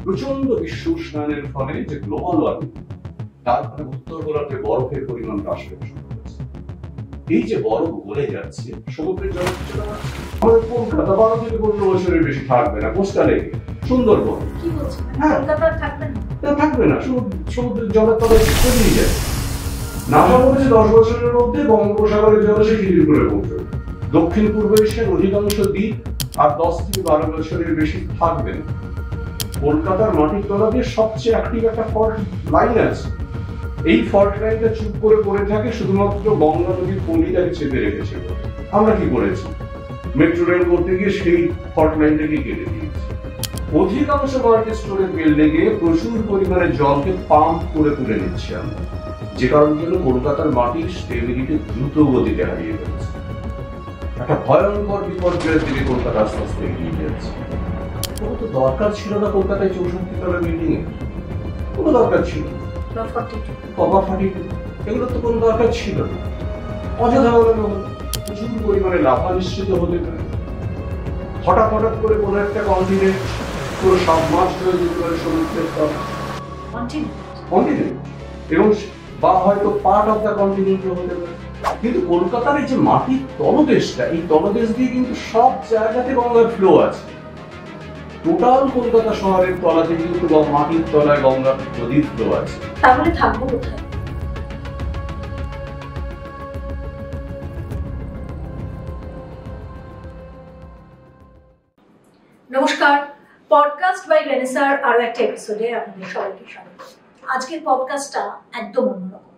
প্রচন্ড বিশ্ব উষ্ণায়নের ফলে যে গ্লোবাল ওয়ার্মিং, তার ফলে উত্তর গোলার্ধে বরফের পরিমাণ হ্রাস পেতে শুরু করেছে। এই যে বরফ গলে যাচ্ছে, সমুদ্রের জল আমাদের কলকাতা 12 থেকে 15 বছরের বেশি থাকবে না। কোস্টালে সুন্দরবন কি বলছেন, কলকাতা থাকবে না? থাকবে না, সমুদ্রের জলের তলায় তলিয়ে যায়। নাসা বলেছে 10 বছরের মধ্যে বঙ্গোপসাগরের জল সে শিলিগুড়ি করে পৌঁছবে। দক্ষিণ পূর্ব এশিয়ার অধিকাংশ দ্বীপ আর 10 থেকে 12 বছরের বেশি থাকবে না। কলকাতার মাটির তলা দিয়ে সবচেয়ে অ্যাক্টিভ একটা ফল্ট লাইন আছে। এই ফল্ট লাইনটা চুপ করে পড়ে থাকে, শুধুমাত্র গঙ্গা নদীর পলিটাকে চেপে রেখেছে। আমরা কি করেছি? মেট্রো রেল করতে গিয়ে সেই ফল্ট লাইনটাকে কেটে দিয়েছি। অধিকাংশ মাল্টি স্টোরেজ বিল্ডিংয়ে প্রচুর পরিমাণে জলকে পাম্প করে তুলে নিচ্ছি আমরা, যে কারণে জন্য কলকাতার মাটির স্টেবিলিটি দ্রুত গতিতে হারিয়ে ফেলছে। একটা ভয়ঙ্কর বিপর্যয়ের দিকে কলকাতা আস্তে আস্তে এগিয়ে যাচ্ছে। কোনো তো দরকার ছিল না কলকাতায় 64 তলা বিল্ডিং এ, কোনো দরকার ছিল না। এগুলো তো কোনো দরকার ছিল না। অযথা প্রচুর পরিমাণে লাভানিশ্চিত হতে পারে। হঠাৎ করে কোনো একটা কন্টিনেন্ট পুরো সাবমার্জড হয়ে যেতে পারে সমুদ্রের তলা, কন্টিনেন্ট, এবং বা হয়তো পার্ট অফ দ্য কন্টিনেন্ট হতে পারে। কিন্তু কলকাতার এই যে মাটির তলদেশটা, এই তলদেশ দিয়ে কিন্তু সব জায়গাতে গঙ্গার ফ্লো আছে। টোটাল কলকাতা শহরের তলাতে কিন্তু মাটির তলায় গঙ্গা নদীর ফ্লো আছে। তাহলে থাকবো কোথায়? নমস্কার, পডকাস্ট বাই রেনেসার আরো একটা এপিসোডে আপনাদের সবাইকে স্বাগত। আজকের পডকাস্টটা একদম অন্যরকম।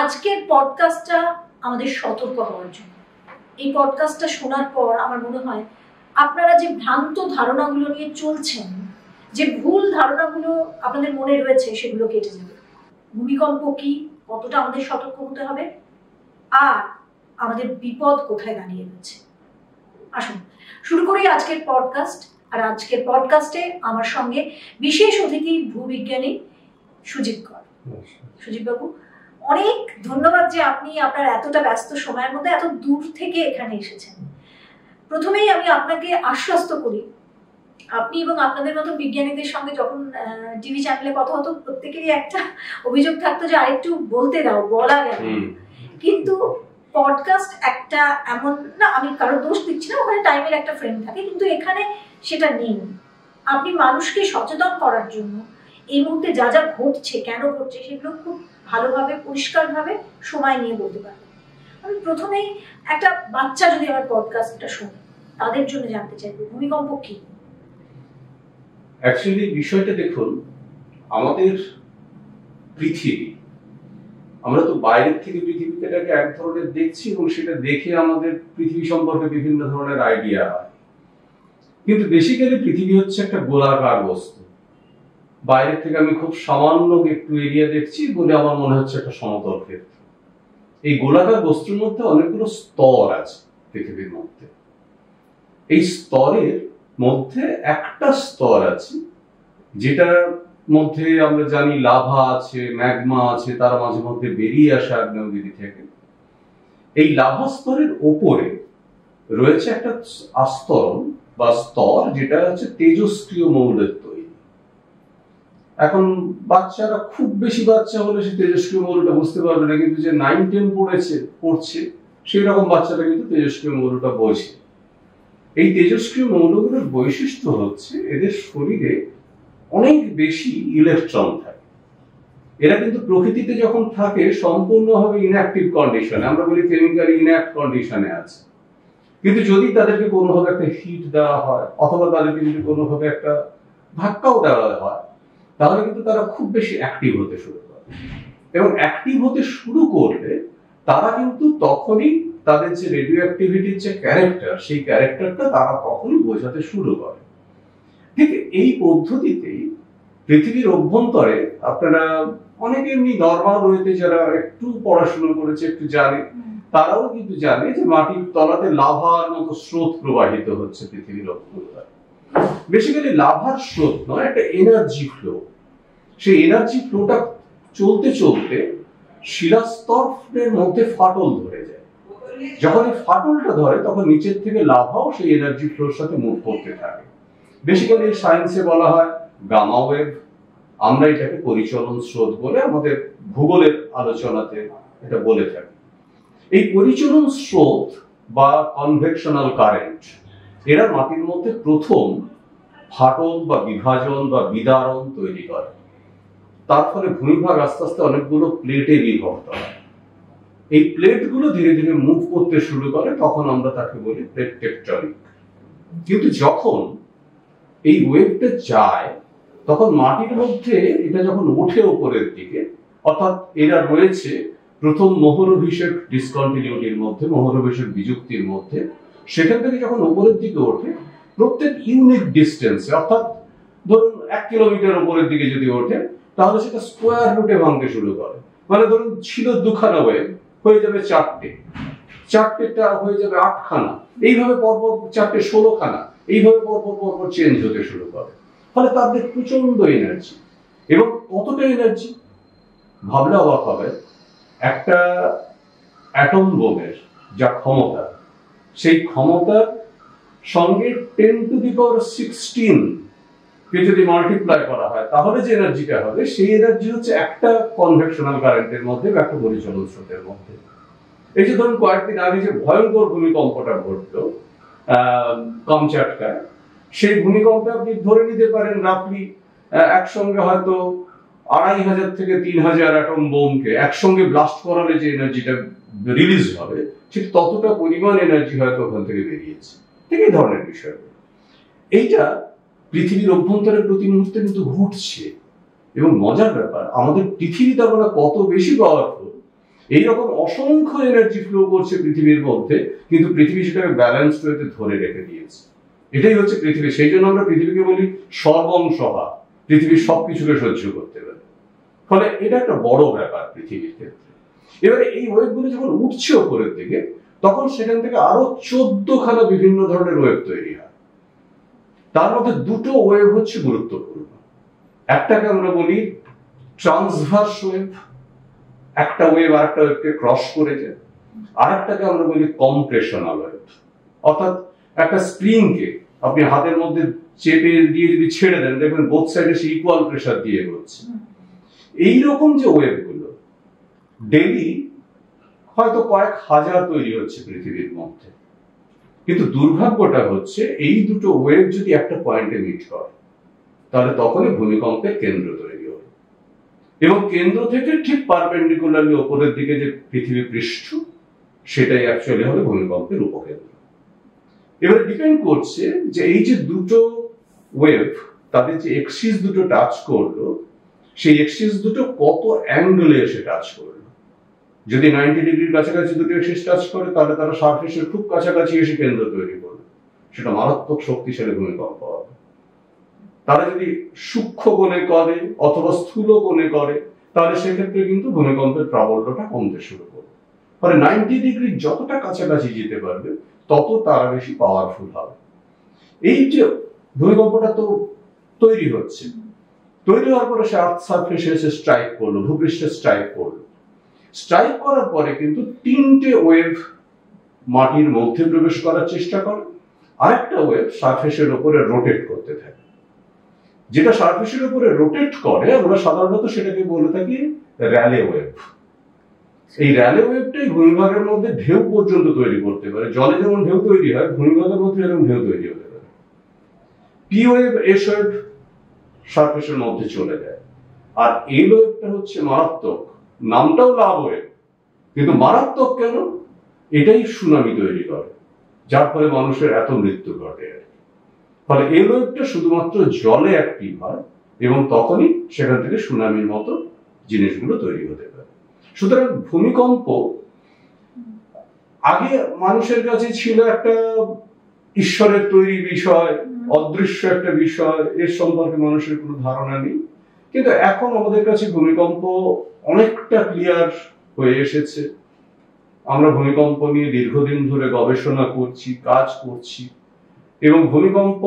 আজকের পডকাস্টটা আমাদের সতর্ক হওয়ার জন্য। এই পডকাস্টটা শোনার পর আমার মনে হয় আপনারা যে ভ্রান্ত ধারণাগুলো নিয়ে চলছেন, যে ভুল ধারণাগুলো আপনাদের মনে রয়েছে, সেগুলো কেটে যাবে। ভূমিকম্প কি, কতটা আমাদের সতর্ক হতে হবে, আর আমাদের বিপদ কোথায় দাঁড়িয়ে রয়েছে। আসুন শুরু করি আজকের পডকাস্ট। আর আজকের পডকাস্টে আমার সঙ্গে বিশেষ অতিথি ভূবিজ্ঞানী সুজিত কর। সুজিত বাবু, অনেক ধন্যবাদ যে আপনি আপনার এতটা ব্যস্ত সময়ের মধ্যে এত দূর থেকে এখানে এসেছেন। প্রথমেই আমি আপনাকে আশ্বস্ত করি, আপনি এবং আপনাদের মতো বিজ্ঞানীদের সঙ্গে যখন টিভি চ্যানেলে কথা হতো, প্রত্যেকেরই একটা অভিযোগ থাকতো যে আরেকটু বলতে দাও, বলা গেল। কিন্তু পডকাস্ট একটা এমন না, আমি কারো দোষ দিচ্ছি না, ওখানে টাইমের একটা ফ্রেম থাকে, কিন্তু এখানে সেটা নেই। আপনি মানুষকে সচেতন করার জন্য এই মুহূর্তে যা যা ঘটছে, কেন ঘটছে, সেগুলো খুব ভালোভাবে পরিষ্কারভাবে সময় নিয়ে বলতে পারবেন। আমি প্রথমেই একটা বাচ্চা যদি আমার পডকাস্টটা শোনে, তাদের জন্য জানতে চাইবো ভূমিকম্প কি। অ্যাকচুয়ালি বিষয়টা দেখুন, আমাদের পৃথিবী, আমরা তো বাইরের থেকে পৃথিবীটাকে এক ধরনের দেখছি এবং সেটা দেখে আমাদের পৃথিবী সম্পর্কে বিভিন্ন ধরনের আইডিয়া হয়। কিন্তু বেসিক্যালি পৃথিবী হচ্ছে একটা গোলাকার বস্তু। বাইরের থেকে আমি খুব সামান্য একটু এরিয়া দেখছি বলে আমার মনে হচ্ছে একটা সমতল ক্ষেত্র। এই গোলাকার বস্তুর মধ্যে অনেকগুলো স্তর আছে পৃথিবীর মধ্যে। এই স্তরের মধ্যে একটা স্তর আছে যেটার মধ্যে আমরা জানি লাভা আছে, ম্যাগমা আছে, তারা মাঝে মধ্যে বেরিয়ে আসে আগ্নেয়গিরি থেকে। এই লাভা স্তরের ওপরে রয়েছে একটা আস্তরণ বা স্তর, যেটা হচ্ছে তেজস্ক্রিয় মৌলের তৈরি। এখন বাচ্চারা, খুব বেশি বাচ্চা হলে সে তেজস্ক্রিয় মৌলটা বুঝতে পারবে না, কিন্তু যে 9-10 পড়ছে সেই রকম বাচ্চারা কিন্তু তেজস্ক্রিয় মৌলটা বোঝে। এই তেজস্ক্রিয় মৌলগুলোর বৈশিষ্ট্য হচ্ছে এদের শরীরে অনেক বেশি ইলেকট্রন থাকে। এরা কিন্তু প্রকৃতিতে যখন থাকে সম্পূর্ণভাবে ইনঅ্যাক্টিভ কন্ডিশনে, আমরা বলি কেমিক্যালি ইনঅ্যাক্ট কন্ডিশনে আছে। কিন্তু যদি তাদেরকে কোনোভাবে একটা হিট দেওয়া হয়, অথবা তাদেরকে যদি কোনোভাবে একটা ধাক্কাও দেওয়া হয়, তাহলে কিন্তু তারা খুব বেশি অ্যাক্টিভ হতে শুরু করে। এবং অ্যাক্টিভ হতে শুরু করলে তারা কিন্তু তখনই তাদের যে রেডিও অ্যাক্টিভিটির যে ক্যারেক্টার, সেই ক্যারেক্টারটা তারা তখনই বোঝাতে শুরু করে। ঠিক এই পদ্ধতিতেই পৃথিবীর অভ্যন্তরে, আপনারা অনেকে এমনি নর্মাল ওয়েতে যারা একটু পড়াশোনা করেছে, একটু জানে, তারাও কিন্তু জানে যে মাটির তলাতে লাভার মতো স্রোত প্রবাহিত হচ্ছে পৃথিবীর অভ্যন্তরে। বেসিক্যালি লাভার স্রোত নয়, একটা এনার্জি ফ্লো। সেই এনার্জি ফ্লোটা চলতে চলতে শিলাস্তরের মধ্যে ফাটল ধরে যায়। যখন এই ফাটলটা ধরে, তখন নিচের থেকে লাভাও সেই এনার্জি ফ্লোর সাথে মুভ করতে থাকে। বেসিক্যালি সায়েন্সে বলা হয় গামা ওয়েভ, আমরা এটাকে পরিচলন স্রোত বলে আমাদের ভূগোলের আলোচনাতে এটা বলে থাকি। এই পরিচলন স্রোত বা কনভেকশনাল কারেন্ট এরা মাটির মধ্যে প্রথম ফাটল বা বিভাজন বা বিদারণ তৈরি করে। তার ফলে ভূমিভাগ আস্তে আস্তে অনেকগুলো প্লেটে বিভক্ত হয়। এই প্লেটগুলো ধীরে ধীরে মুভ করতে শুরু করে, তখন আমরা তাকে বলি প্লেট টেকটনিক। কিন্তু যখন এই ওয়েভটা যায়, তখন মাটির মধ্যে এটা যখন ওঠে উপরের দিকে, অর্থাৎ এরা রয়েছে প্রথম মোহরভিষেক ডিসকন্টিনিউটির মধ্যে, মোহরভিষেক বিযুক্তির মধ্যে, সেখান থেকে যখন উপরের দিকে ওঠে প্রত্যেক ইউনিট ডিস্টেন্সে, অর্থাৎ ধরুন 1 কিলোমিটার উপরের দিকে যদি ওঠে, তাহলে সেটা স্কোয়ার রুটে ভাঙতে শুরু করে। মানে ধরুন ছিল 2খানা ওয়েভ, হয়ে যাবে 4টে, 4টেটা হয়ে যাবে 8খানা, এইভাবে পরপর 4টে 16খানা, এইভাবে পরপর চেঞ্জ হতে শুরু করে। ফলে তাদের প্রচন্ড এনার্জি। এবং কতটা এনার্জি ভাবলে অবাক হবে, একটা অ্যাটম বোমের যা ক্ষমতা, সেই ক্ষমতার সঙ্গে 10⁻16 কে যদি মাল্টিপ্লাই করা হয়, তাহলে যে এনার্জিটা হবে সেই এনার্জি হচ্ছে একটা কনভেকশনাল কারেন্টের মধ্যে বা একটা পরিচলন স্রোতের মধ্যে। এই যে ধরুন কয়েকদিন আগে যে ভয়ঙ্কর ভূমিকম্পটা ঘটলো কামচাটকায়, সেই ভূমিকম্পে আপনি ধরে নিতে পারেন রাফলি একসঙ্গে হয়তো 2500 থেকে 3000 অ্যাটম বোমকে একসঙ্গে ব্লাস্ট করালে যে এনার্জিটা রিলিজ হবে, ঠিক ততটা পরিমাণ এনার্জি হয়তো ওখান থেকে বেরিয়েছে। ঠিক এই ধরনের বিষয়। এইটা পৃথিবীর অভ্যন্তরে প্রতি মুহূর্তে কিন্তু ঘটছে। এবং মজার ব্যাপার, আমাদের পৃথিবী তার মানে কত বেশি পাওয়ারফুল, এইরকম অসংখ্য এনার্জি ফ্লো করছে পৃথিবীর মধ্যে, কিন্তু পৃথিবী সেটাকে ব্যালেন্সড ওয়েতে ধরে রেখে দিয়েছে। এটাই হচ্ছে পৃথিবী। সেই জন্য আমরা পৃথিবীকে বলি সর্বংসহা, পৃথিবীর সবকিছুকে সহ্য করতে পারে। ফলে এটা একটা বড় ব্যাপার পৃথিবীর ক্ষেত্রে। এবারে এই ওয়েভগুলো যখন উঠছে ওপরের দিকে, তখন সেখান থেকে আরো 14খানা বিভিন্ন ধরনের ওয়েভ তৈরি হয়। তার মধ্যে দুটো ওয়েভ হচ্ছে গুরুত্বপূর্ণ। একটাকে আমরা বলি ট্রান্সভার্স ওয়েভ, একটা ওয়েভ আরেকটা ওয়েভকে ক্রস করে যায়। আরেকটাকে আমরা বলি কম্প্রেশনাল ওয়েভ, অর্থাৎ একটা স্প্রিংকে আপনি হাতের মধ্যে চেপে দিয়ে যদি ছেড়ে দেন, দেখবেন বোথ সাইডে সে ইকুয়াল প্রেসার দিয়ে এগোচ্ছে। এইরকম যে ওয়েভগুলো ডেইলি হয়তো কয়েক হাজার তৈরি হচ্ছে পৃথিবীর মধ্যে, কিন্তু দুর্ভাগ্যটা হচ্ছে এই দুটো ওয়েভ যদি একটা পয়েন্টে মিট করে, তাহলে তখনই ভূমিকম্পের কেন্দ্র তৈরি হবে। এবং কেন্দ্র থেকে ঠিক পারপেন্ডিকুলারলি ওপরের দিকে যে পৃথিবী পৃষ্ঠ, সেটাই অ্যাকচুয়ালি হবে ভূমিকম্পের উপকেন্দ্র। এবারে ডিপেন্ড করছে যে এই যে দুটো ওয়েভ, তাদের যে এক্সিস দুটো টাচ করলো, সেই এক্সিস দুটো কত অ্যাঙ্গেলে এসে টাচ করলো। যদি 90 ডিগ্রির কাছাকাছি দুটো এক্সিস টাচ করে, তাহলে তারা সারফেসের খুব কাছাকাছি এসে কেন্দ্র তৈরি করবে, সেটা মারাত্মক শক্তিশালী ভূমিকম্প হবে। তারা যদি সূক্ষ্ম কোণে করে অথবা স্থূল কোণে করে, তাহলে সেক্ষেত্রে কিন্তু ভূমিকম্পের প্রাবল্যটা কমতে শুরু করবে। ফলে 90 ডিগ্রি যতটা কাছাকাছি যেতে পারবে, তত তারা বেশি পাওয়ারফুল হবে। এই যে ভূমিকম্পটা তো তৈরি হচ্ছে, তৈরি হওয়ার পরে সে আর্থ সারফেসে এসে স্ট্রাইক করলো, ভূপৃষ্ঠে স্ট্রাইক করলো। স্ট্রাইক করার পরে কিন্তু 3টে ওয়েভ মাটির মধ্যে প্রবেশ করার চেষ্টা করে, আরেকটা ওয়েভ সারফেসের উপরে রোটেট করতে থাকে। যেটা সারফেসের উপরে রোটেট করে, আমরা সাধারণত সেটাকে বলে থাকি র্যালে ওয়েভ। এই র্যালে ওয়েভটাই ভূমিভাগের মধ্যে ঢেউ পর্যন্ত তৈরি করতে পারে। জলে যেমন ঢেউ তৈরি হয়, ভূমিভাগের মধ্যে এরকম ঢেউ তৈরি হতে পারে। পি ওয়েভ, এস ওয়েভ সারফেসের মধ্যে চলে যায়। আর এই ওয়েভটা হচ্ছে মারাত্মক, নামটাও লাভ ওয়েভ, কিন্তু মারাত্মক কেন? এটাই সুনামি তৈরি করে, যার ফলে মানুষের এত মৃত্যু ঘটে। ফলে এই ওয়েভটা শুধুমাত্র জলে অ্যাক্টিভ হয়, এবং তখনই সেখান থেকে সুনামির মতো জিনিসগুলো তৈরি হতে পারে। সুতরাং ভূমিকম্প আগে মানুষের কাছে ছিল একটা ঈশ্বরের তৈরি বিষয়, অদৃশ্য একটা বিষয়, এর সম্পর্কে মানুষের কোনো ধারণা নেই। কিন্তু এখন আমাদের কাছে ভূমিকম্প অনেকটা ক্লিয়ার হয়ে এসেছে। আমরা ভূমিকম্প নিয়ে দীর্ঘদিন ধরে গবেষণা করছি, কাজ করছি, এবং ভূমিকম্প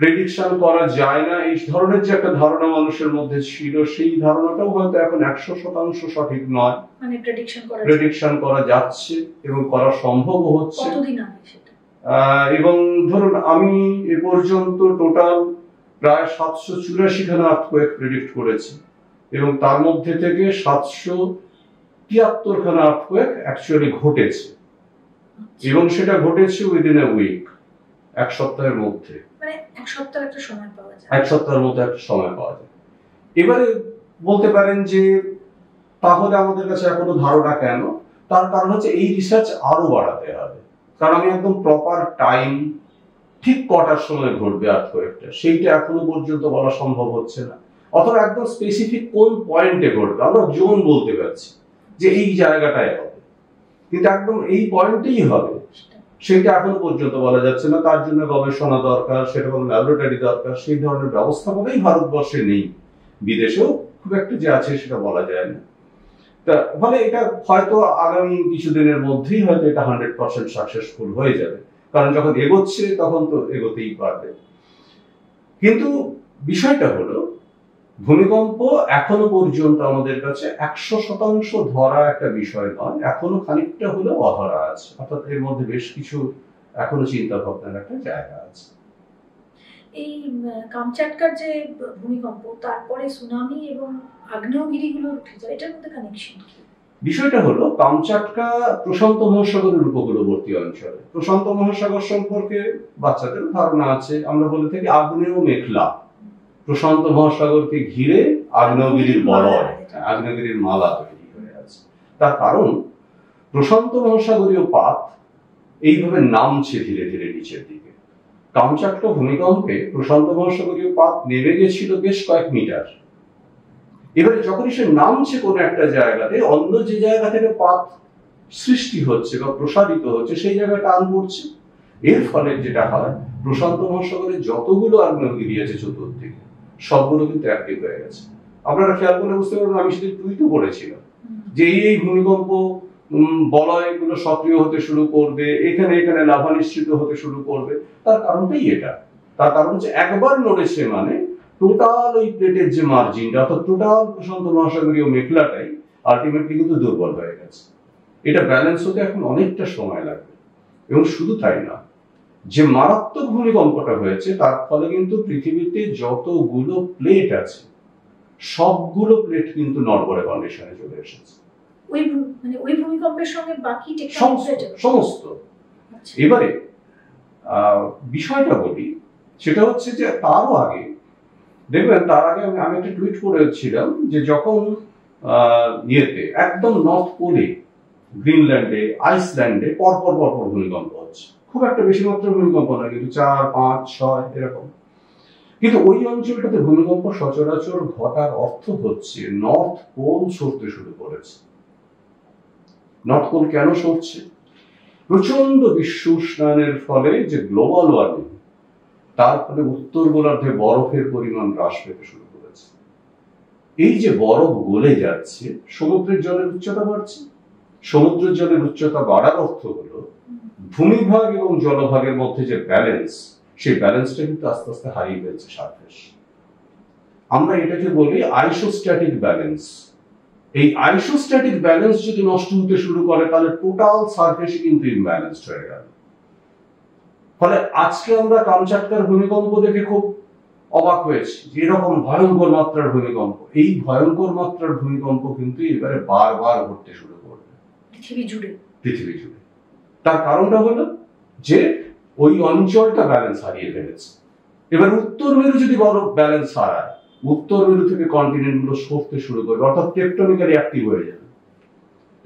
প্রেডিকশন করা যায় না এই ধরনের যে একটা ধারণা মানুষের মধ্যে ছিল, সেই ধারণাটাও হয়তো এখন 100% সঠিক নয়। মানে প্রেডিকশন করা যাচ্ছে এবং করা সম্ভব হচ্ছে। কতদিন আগে সেটা? এবং ধরুন আমি এ পর্যন্ত টোটাল প্রায় 784খানা আর্থকোয়েক প্রেডিক্ট করেছে, এবং তার মধ্যে থেকে 773খানা আর্থকোয়েক অ্যাকচুয়ালি ঘটেছে, এবং সেটা ঘটেছে উইদিন এ উইক, এক সপ্তাহের মধ্যে। মানে এক সপ্তাহের একটা সময় পাওয়া যায়, এক সপ্তাহের মধ্যে একটা সময় পাওয়া যায়। এবারে বলতে পারেন যে তাহলে আমাদের কাছে এখনো ধারণা কেন? তার কারণ হচ্ছে এই রিসার্চ আরো বাড়াতে হবে, কারণ আমি একদম প্রপার টাইম, ঠিক কটার সময় ঘটবে আর্থকোয়েকটা, সেইটা এখনো পর্যন্ত বলা সম্ভব হচ্ছে না। অথবা একদম স্পেসিফিক কোন পয়েন্টে ঘটবে, আমরা জোন বলতে পারছি যে এই জায়গাটায় হবে, কিন্তু একদম এই পয়েন্টেই হবে সেটা এখনো পর্যন্ত বলা যাচ্ছে না। তার জন্য গবেষণা দরকার, সেরকম ল্যাবরেটরি দরকার, সেই ধরনের ব্যবস্থাপনাই ভারতবর্ষে নেই, বিদেশেও খুব একটা যে আছে সেটা বলা যায় না। তা ফলে এটা হয়তো আগামী কিছুদিনের মধ্যেই হয়তো এটা 100% সাকসেসফুল হয়ে যাবে, কারণ যখন এগোচ্ছে তখন তো এগোতেই পারবে। কিন্তু বিষয়টা হলো ভূমিকম্প এখনো পর্যন্ত আমাদের কাছে 100% ধরা একটা বিষয় নয়, এখনো খানিকটা হলেও অধরা আছে, অর্থাৎ এর মধ্যে বেশ কিছু এখনো চিন্তা ভাবনার একটা জায়গা আছে। এই কামচাটকার যে ভূমিকম্প, তারপরে সুনামি এবং আগ্নেয়গিরিগুলো উঠে যায়, এটার মধ্যে কানেকশন কি? বিষয়টা হলো কামচাটকা প্রশান্ত মহাসাগরের উপকূলবর্তী অঞ্চলে। প্রশান্ত মহাসাগর সম্পর্কে বাচ্চাদের ধারণা আছে, আমরা বলে থাকি আগ্নেয় মেঘলা। প্রশান্ত মহাসাগরকে ঘিরে আগ্নেয়গিরির বলয়, আগ্নেয়গিরির মালা তৈরি হয়ে আছে। তার কারণ প্রশান্ত মহাসাগরীয় পাত এইভাবে নামছে ধীরে ধীরে নিচের দিকে। কামচাটকা ভূমিকম্পে প্রশান্ত মহাসাগরীয় পাত নেমে গেছিল বেশ কয়েক মিটার। এবারে যখনই সে নামছে কোনো একটা জায়গাতে, অন্য যে জায়গা থেকে পাত সৃষ্টি হচ্ছে বা প্রসারিত হচ্ছে সেই জায়গায় টান পড়ছে। এর ফলে যেটা হয়, প্রশান্ত মহাসাগরে যতগুলো আগ্নেয়গিরি আছে চতুর্দিকে সবগুলো কিন্তু অ্যাক্টিভ হয়ে গেছে। আপনারা খেয়াল করে বুঝতে পারবেন, আমি সেদিন টুইটও করেছিলাম যে এই ভূমিকম্প বলয়গুলো সক্রিয় হতে শুরু করবে, এখানে এখানে লাভা নিশ্চিত হতে শুরু করবে। তার কারণটাই এটা। তার কারণ হচ্ছে একবার নড়েছে মানে টোটাল ওই প্লেটের যে মার্জিনটা, অর্থাৎ টোটাল প্রশান্ত মহাসাগরীয় মেঘলাটাই আলটিমেটলি কিন্তু দুর্বল হয়ে গেছে। এটা ব্যালেন্স হতে এখন অনেকটা সময় লাগবে। এবং শুধু তাই না, যে মারাত্মক ভূমিকম্পটা হয়েছে তার ফলে কিন্তু পৃথিবীতে যতগুলো প্লেট আছে সবগুলো প্লেট কিন্তু নড়বড়ে কন্ডিশনে চলে এসেছে। ওই ভূমিকম্পের সঙ্গে বাকি সমস্ত। এবারে বিষয়টা বলি, সেটা হচ্ছে যে তারও আগে দেখবেন, তার আগে আমি একটা টুইট করেছিলাম যে যখন ইয়েতে একদম নর্থ পোলে, গ্রিনল্যান্ডে, আইসল্যান্ডে পরপর পরপর ভূমিকম্প হচ্ছে, খুব একটা বেশি মাত্রার ভূমিকম্প না, কিন্তু 4, 5, 6 এরকম। কিন্তু ওই অঞ্চলটাতে ভূমিকম্প সচরাচর ঘটার অর্থ হচ্ছে নর্থ পোল সরতে শুরু করেছে। নর্থ পোল কেন সরছে? প্রচন্ড বিশ্ব উষ্ণায়নের ফলে যে গ্লোবাল ওয়ার্মিং, তার ফলে উত্তর গোলার্ধে বরফের পরিমাণ হ্রাস পেতে শুরু করেছে। এই যে বরফ গলে যাচ্ছে, সমুদ্রের জলের উচ্চতা বাড়ছে। সমুদ্রের জলের উচ্চতা বাড়ার অর্থ হলো ভূমিভাগ এবং জলভাগের মধ্যে যে ব্যালেন্স, সেই ব্যালেন্সটা কিন্তু আস্তে আস্তে হারিয়ে ফেলছে সারফেস। আমরা এটাকে বলি আইসোস্ট্যাটিক ব্যালেন্স। এই আইসোস্ট্যাটিক ব্যালেন্স যদি নষ্ট হতে শুরু করে, তাহলে টোটাল সারফেস কিন্তু ইমব্যালেন্সড হয়ে গেল। ফলে আজকে আমরা কামচাটকার ভূমিকম্প দেখে খুব অবাক হয়েছি, যে এরকম ভয়ঙ্কর মাত্রার ভূমিকম্প। এই ভয়ঙ্কর মাত্রার ভূমিকম্প কিন্তু এবারে বারবার ঘটতে শুরু করবে পৃথিবী জুড়ে। তার কারণটা হলো যে ওই অঞ্চলটা ব্যালেন্স হারিয়ে ফেলেছে। এবার উত্তর মেরু যদি বড় ব্যালেন্স হারায়, উত্তর মেরু থেকে কন্টিনেন্ট গুলো সরতে শুরু করবে, অর্থাৎ টেকটনিক্যালি অ্যাক্টিভ হয়ে যাবে।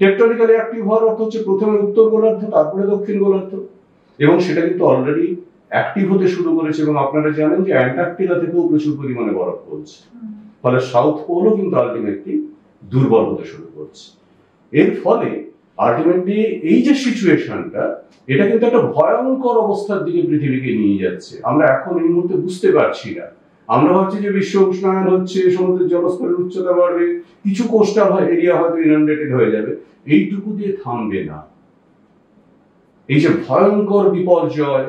টেকটনিক্যালি অ্যাক্টিভ হওয়ার অর্থ হচ্ছে প্রথমে উত্তর গোলার্ধ, তারপরে দক্ষিণ গোলার্ধ, এবং সেটা কিন্তু অলরেডি অ্যাক্টিভ হতে শুরু করেছে। এবং আপনারা জানেন যে অ্যান্টার্কটিকা থেকেও প্রচুর পরিমাণে বরফ পড়ছে, ফলে সাউথ পোলও কিন্তু আলটিমেটলি দুর্বল হতে শুরু করছে। এর ফলে আলটিমেটলি এই যে সিচুয়েশনটা, এটা কিন্তু একটা ভয়ঙ্কর অবস্থার দিকে পৃথিবীকে নিয়ে যাচ্ছে। আমরা এখন এই মুহূর্তে বুঝতে পারছি না। আমরা ভাবছি যে বিশ্ব উষ্ণায়ন হচ্ছে, সমুদ্রের জলস্তরের উচ্চতা বাড়বে, কিছু কোস্টাল এরিয়া হয়তো ইনান্ডেটেড হয়ে যাবে, এইটুকু দিয়ে থামবে না। এই যে ভয়ঙ্কর বিপর্যয়,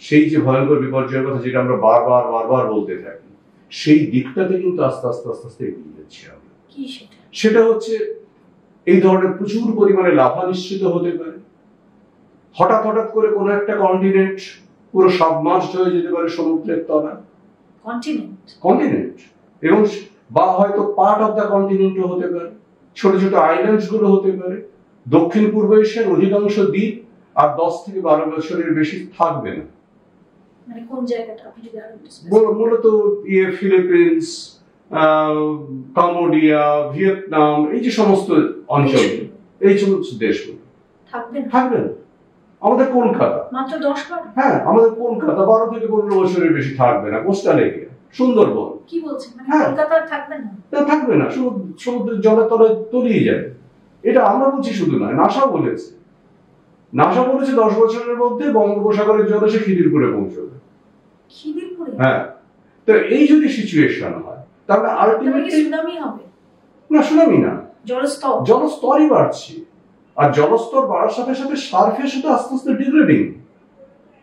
সেই যে ভয়ঙ্কর বিপর্যয়ের কথা যেটা আমরা বারবার বলতে থাকি, সেই দিকটাতে কিন্তু আস্তে আস্তে এগিয়ে যাচ্ছি আমরা। সেটা হচ্ছে এই ধরনের প্রচুর পরিমাণে লাভা নিশ্চিত হতে পারে। হঠাৎ করে কোনো একটা কন্টিনেন্ট পুরো সাবমার্জড হয়ে যেতে পারে সমুদ্রের তলায়। কন্টিনেন্ট, এবং বা হয়তো পার্ট অফ দ্য কন্টিনেন্টও হতে পারে, ছোট ছোট আইল্যান্ডস গুলো হতে পারে। দক্ষিণ পূর্ব এশিয়ার অধিকাংশ দ্বীপ আর 10 থেকে 12 বছরের বেশি থাকবে না। মানে কোন জায়গাটা আপনি যদি আরো মূলত ফিলিপিন্স, কম্বোডিয়া, ভিয়েতনাম, এই যে সমস্ত অঞ্চল, এই সমস্ত দেশগুলো থাকবে না। আমাদের কলকাতা মাত্র 10-12, হ্যাঁ আমাদের কলকাতা 12 থেকে 15 বছরের বেশি থাকবে না। কোস্টাল এরিয়া, সুন্দরবন, কি বলছেন, মানে কলকাতা থাকবে না? থাকবে না, সমুদ্রের জলের তলায় তলিয়ে যাবে। এটা আমরা বলছি শুধু নয়, নাসা বলেছে 10 বছরের মধ্যে বঙ্গোপসাগরের জল এসে খিদিরপুরে পৌঁছবে। খিদিরপুরে? হ্যাঁ। তো এই যদি সিচুয়েশন হয় তাহলে আলটিমেটলি সুনামি হবে না, সুনামি না, জলস্তরই বাড়ছে। আর জলস্তর বাড়ার সাথে সাথে সারফেস তো আস্তে আস্তে ডিগ্রেডিং।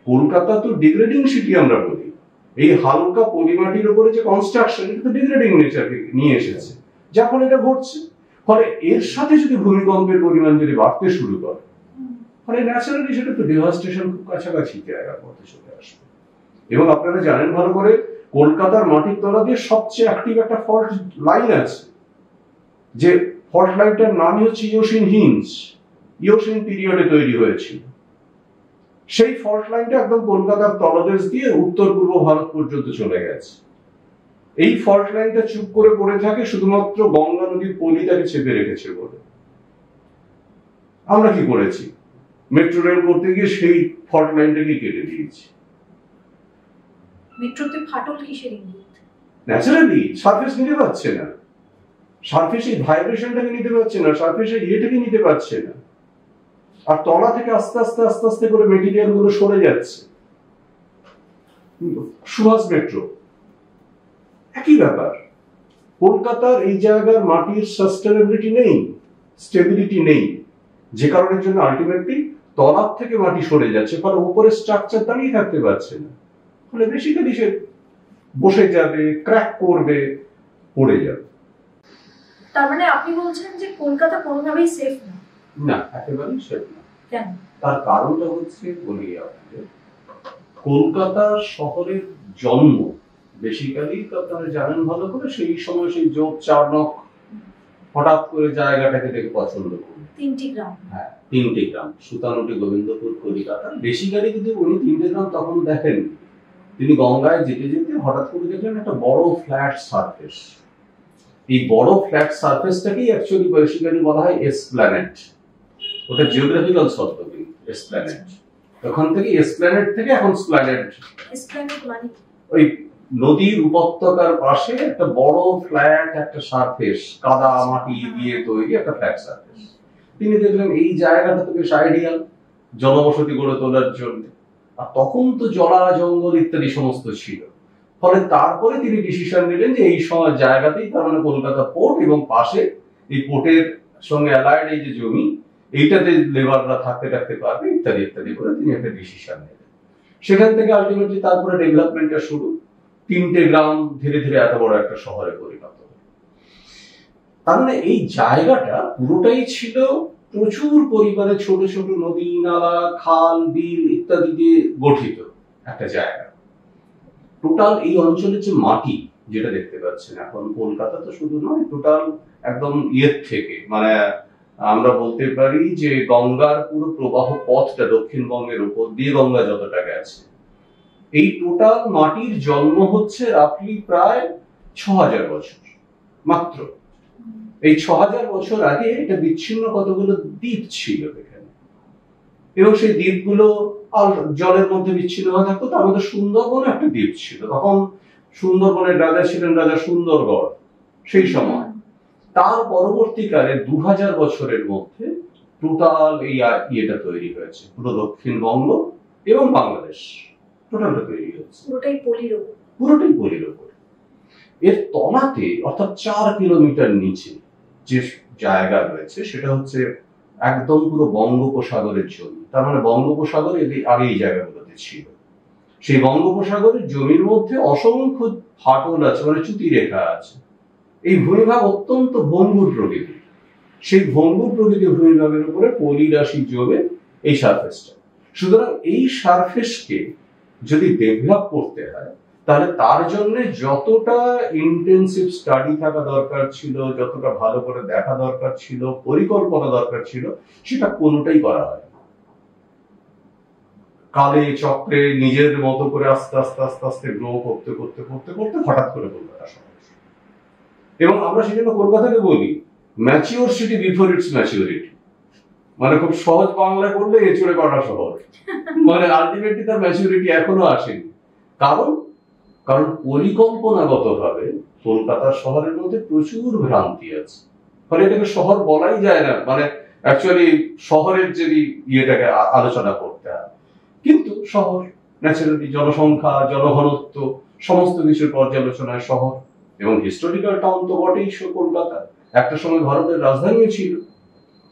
কলকাতা তো ডিগ্রেডিং সিটি আমরা বলি। এই হালকা পলিমাটির উপরে যে কনস্ট্রাকশন, এটা তো ডিগ্রেডিং নেচারকে নিয়ে এসেছে, যার ফলে এটা ঘটছে। ফলে এর সাথে যদি ভূমিকম্পের পরিমাণ যদি বাড়তে শুরু করে, ফলে ন্যাচারালি সেটা তো ডেভাস্টেশন খুব কাছাকাছি জায়গার মধ্যে চলে আসবে। এবং আপনারা জানেন ভালো করে, কলকাতার মাটির তলা দিয়ে সবচেয়ে অ্যাক্টিভ একটা ফল্ট লাইন আছে, যে ফল্ট লাইনটার নামই হচ্ছে ইয়োশিন হিঞ্জ। ইয়োশিন পিরিয়ডে তৈরি হয়েছিল। সেই ফল্ট লাইনটা একদম কলকাতার তলদেশ দিয়ে উত্তর পূর্ব ভারত পর্যন্ত চলে গেছে। এই ফল্ট লাইনটা চুপ করে পড়ে থাকে শুধুমাত্র গঙ্গা নদীর পলি তাকে চেপে রেখেছে বলে। আমরা কি করেছি? মেট্রো রেল করতে গিয়ে সেই ফল্ট লাইনটাকে কেটে দিয়েছি। মেট্রোতে ফাটল কিসের ইঙ্গিত? ন্যাচারালি সারফেস নিতে পারছে না, সারফেস এই ভাইব্রেশনটাকে নিতে পারছে না, সারফেস এই ইয়েটাকে নিতে পারছে না, আর তলা থেকে আস্তে আস্তে আস্তে আস্তে করে মেটেরিয়াল গুলো সরে যাচ্ছে। সুভাষ মেট্রো একই ব্যাপার। কলকাতার এই জায়গার মাটির সাস্টেনেবিলিটি নেই, স্টেবিলিটি নেই, যে কারণের জন্য আলটিমেটলি তলার থেকে মাটি সরে যাচ্ছে, ফলে উপরে স্ট্রাকচার দাঁড়িয়ে থাকতে পারছে না। ফলে বেসিক্যালি সে বসে যাবে, ক্র্যাক করবে, পড়ে যাবে। তার মানে আপনি বলছেন যে কলকাতা কোনোভাবেই সেফ না? না, একেবারেই সেফ না। কেন? তার কারণটা হচ্ছে, বলি আপনাকে, কলকাতা শহরের জন্ম বেসিক্যালি তো আপনারা জানেন ভালো করে, সেই সময় সেই যোগ চার্নক হঠাৎ করে জায়গাটাকে দেখে পছন্দ করলেন। 3টি গ্রাম, হ্যাঁ 3টি গ্রাম, সুতানুটি, গোবিন্দপুর, কলিকাতা। বেসিক্যালি কিন্তু উনি 3টে গ্রাম তখন দেখেন, তিনি গঙ্গায় যেতে যেতে হঠাৎ করে দেখলেন একটা বড় ফ্ল্যাট সারফেস। এই বড় ফ্ল্যাট সারফেসটাকেই অ্যাকচুয়ালি বেসিক্যালি বলা হয় এসপ্ল্যানেট। ওটা জিওগ্রাফিক্যাল শব্দ, এসপ্ল্যানেট। ওখান থেকে এসপ্ল্যানেট থেকে এখন স্প্ল্যানেট। এসপ্ল্যানেট মানে ওই নদীর উপত্যকার পাশে একটা বড় ফ্ল্যাট একটা সারফেস, কাদা মাটি দিয়ে তৈরি একটা ফ্ল্যাট সারফেস। তিনি দেখলেন এই জায়গাটা তো বেশ আইডিয়াল জনবসতি গড়ে তোলার জন্য। আর তখন তো জলা জঙ্গল ইত্যাদি সমস্ত ছিল। ফলে তারপরে তিনি ডিসিশন নিলেন যে এই সময় জায়গাতেই, তার মানে কলকাতা পোর্ট এবং পাশে এই পোর্টের সঙ্গে অ্যালাইড এই যে জমি, এইটাতে লেবাররা থাকতে থাকতে পারবে ইত্যাদি ইত্যাদি করে তিনি একটা ডিসিশন নিলেন। সেখান থেকে আলটিমেটলি তারপরে ডেভেলপমেন্টটা শুরু। 3টে গ্রাম ধীরে ধীরে এত বড় একটা শহরে পরিণত হল। তার মানে এই জায়গাটা পুরোটাই ছিল প্রচুর পরিমাণে ছোট ছোট নদী, নালা, খাল, বিল ইত্যাদি দিয়ে গঠিত একটা জায়গা। টোটাল এই অঞ্চলের যে মাটি যেটা দেখতে পাচ্ছেন এখন, কলকাতা তো শুধু নয়, টোটাল একদম ইয়ের থেকে, মানে আমরা বলতে পারি যে গঙ্গার পুরো প্রবাহ পথটা দক্ষিণবঙ্গের উপর দিয়ে গঙ্গা যতটা গেছে, এই টোটাল মাটির জন্ম হচ্ছে রাফলি প্রায় 6000 বছর মাত্র। এই 6000 বছর আগে এটা বিচ্ছিন্ন কতগুলো দ্বীপ ছিল এখানে, এবং সেই দ্বীপগুলো জলের মধ্যে বিচ্ছিন্ন হয়ে থাকতো। তার মধ্যে সুন্দরবন একটা দ্বীপ ছিল। তখন সুন্দরবনের রাজা ছিলেন রাজা সুন্দরগড় সেই সময়। তার পরবর্তীকালে 2000 বছরের মধ্যে টোটাল এই ইয়েটা তৈরি হয়েছে, পুরো দক্ষিণবঙ্গ এবং বাংলাদেশ টোটালটা তৈরি হয়েছে পুরোটাই পলির ওপর। এর তলাতে অর্থাৎ 4 কিলোমিটার নিচে যে জায়গা রয়েছে সেটা হচ্ছে একদম পুরো বঙ্গোপসাগরের জমি। তার মানে বঙ্গোপসাগর আগে এই জায়গাগুলোতে ছিল। সেই বঙ্গোপসাগরের জমির মধ্যে অসংখ্য ফাটল আছে, মানে চ্যুতি রেখা আছে। এই ভূমিভাগ অত্যন্ত ভঙ্গুর প্রকৃতির। সেই ভঙ্গুর প্রকৃতির ভূমিভাগের উপরে পলি রাশি জমে এই সারফেসটা। সুতরাং এই সারফেসকে যদি ডেভেলপ করতে হয় তাহলে তার জন্য যতটা ইন্টেন্সিভ স্টাডি থাকা দরকার ছিল, যতটা ভালো করে দেখা দরকার ছিল, পরিকল্পনা দরকার ছিল, সেটা কোনোটাই করা হয় না। কালে চক্রে নিজের মতো করে আস্তে আস্তে আস্তে আস্তে গ্রো করতে করতে করতে করতে হঠাৎ করে কলকাতা শহর। এবং আমরা সেজন্য কলকাতাকে বলি mature city before it's maturity. মানে খুব সহজ বাংলায় বললে এচড়ে কটা শহর, মানে আলটিমেটলি তার ম্যাচিওরিটি এখনো আসেনি। কারণ পরিকল্পনাগত ভাবে কলকাতা শহরের মধ্যে প্রচুর ভ্রান্তি আছে, ফলে এটাকে শহর বলাই যায় না। মানে অ্যাকচুয়ালি শহরের যদি ইয়েটাকে আলোচনা করতে হয়, কিন্তু শহর ন্যাচারালি জনসংখ্যা, জনঘনত্ব, সমস্ত কিছুর পর্যালোচনায় শহর, এবং হিস্টোরিক্যাল টাউন তো বটেই কলকাতা, একটা সময় ভারতের রাজধানীও ছিল।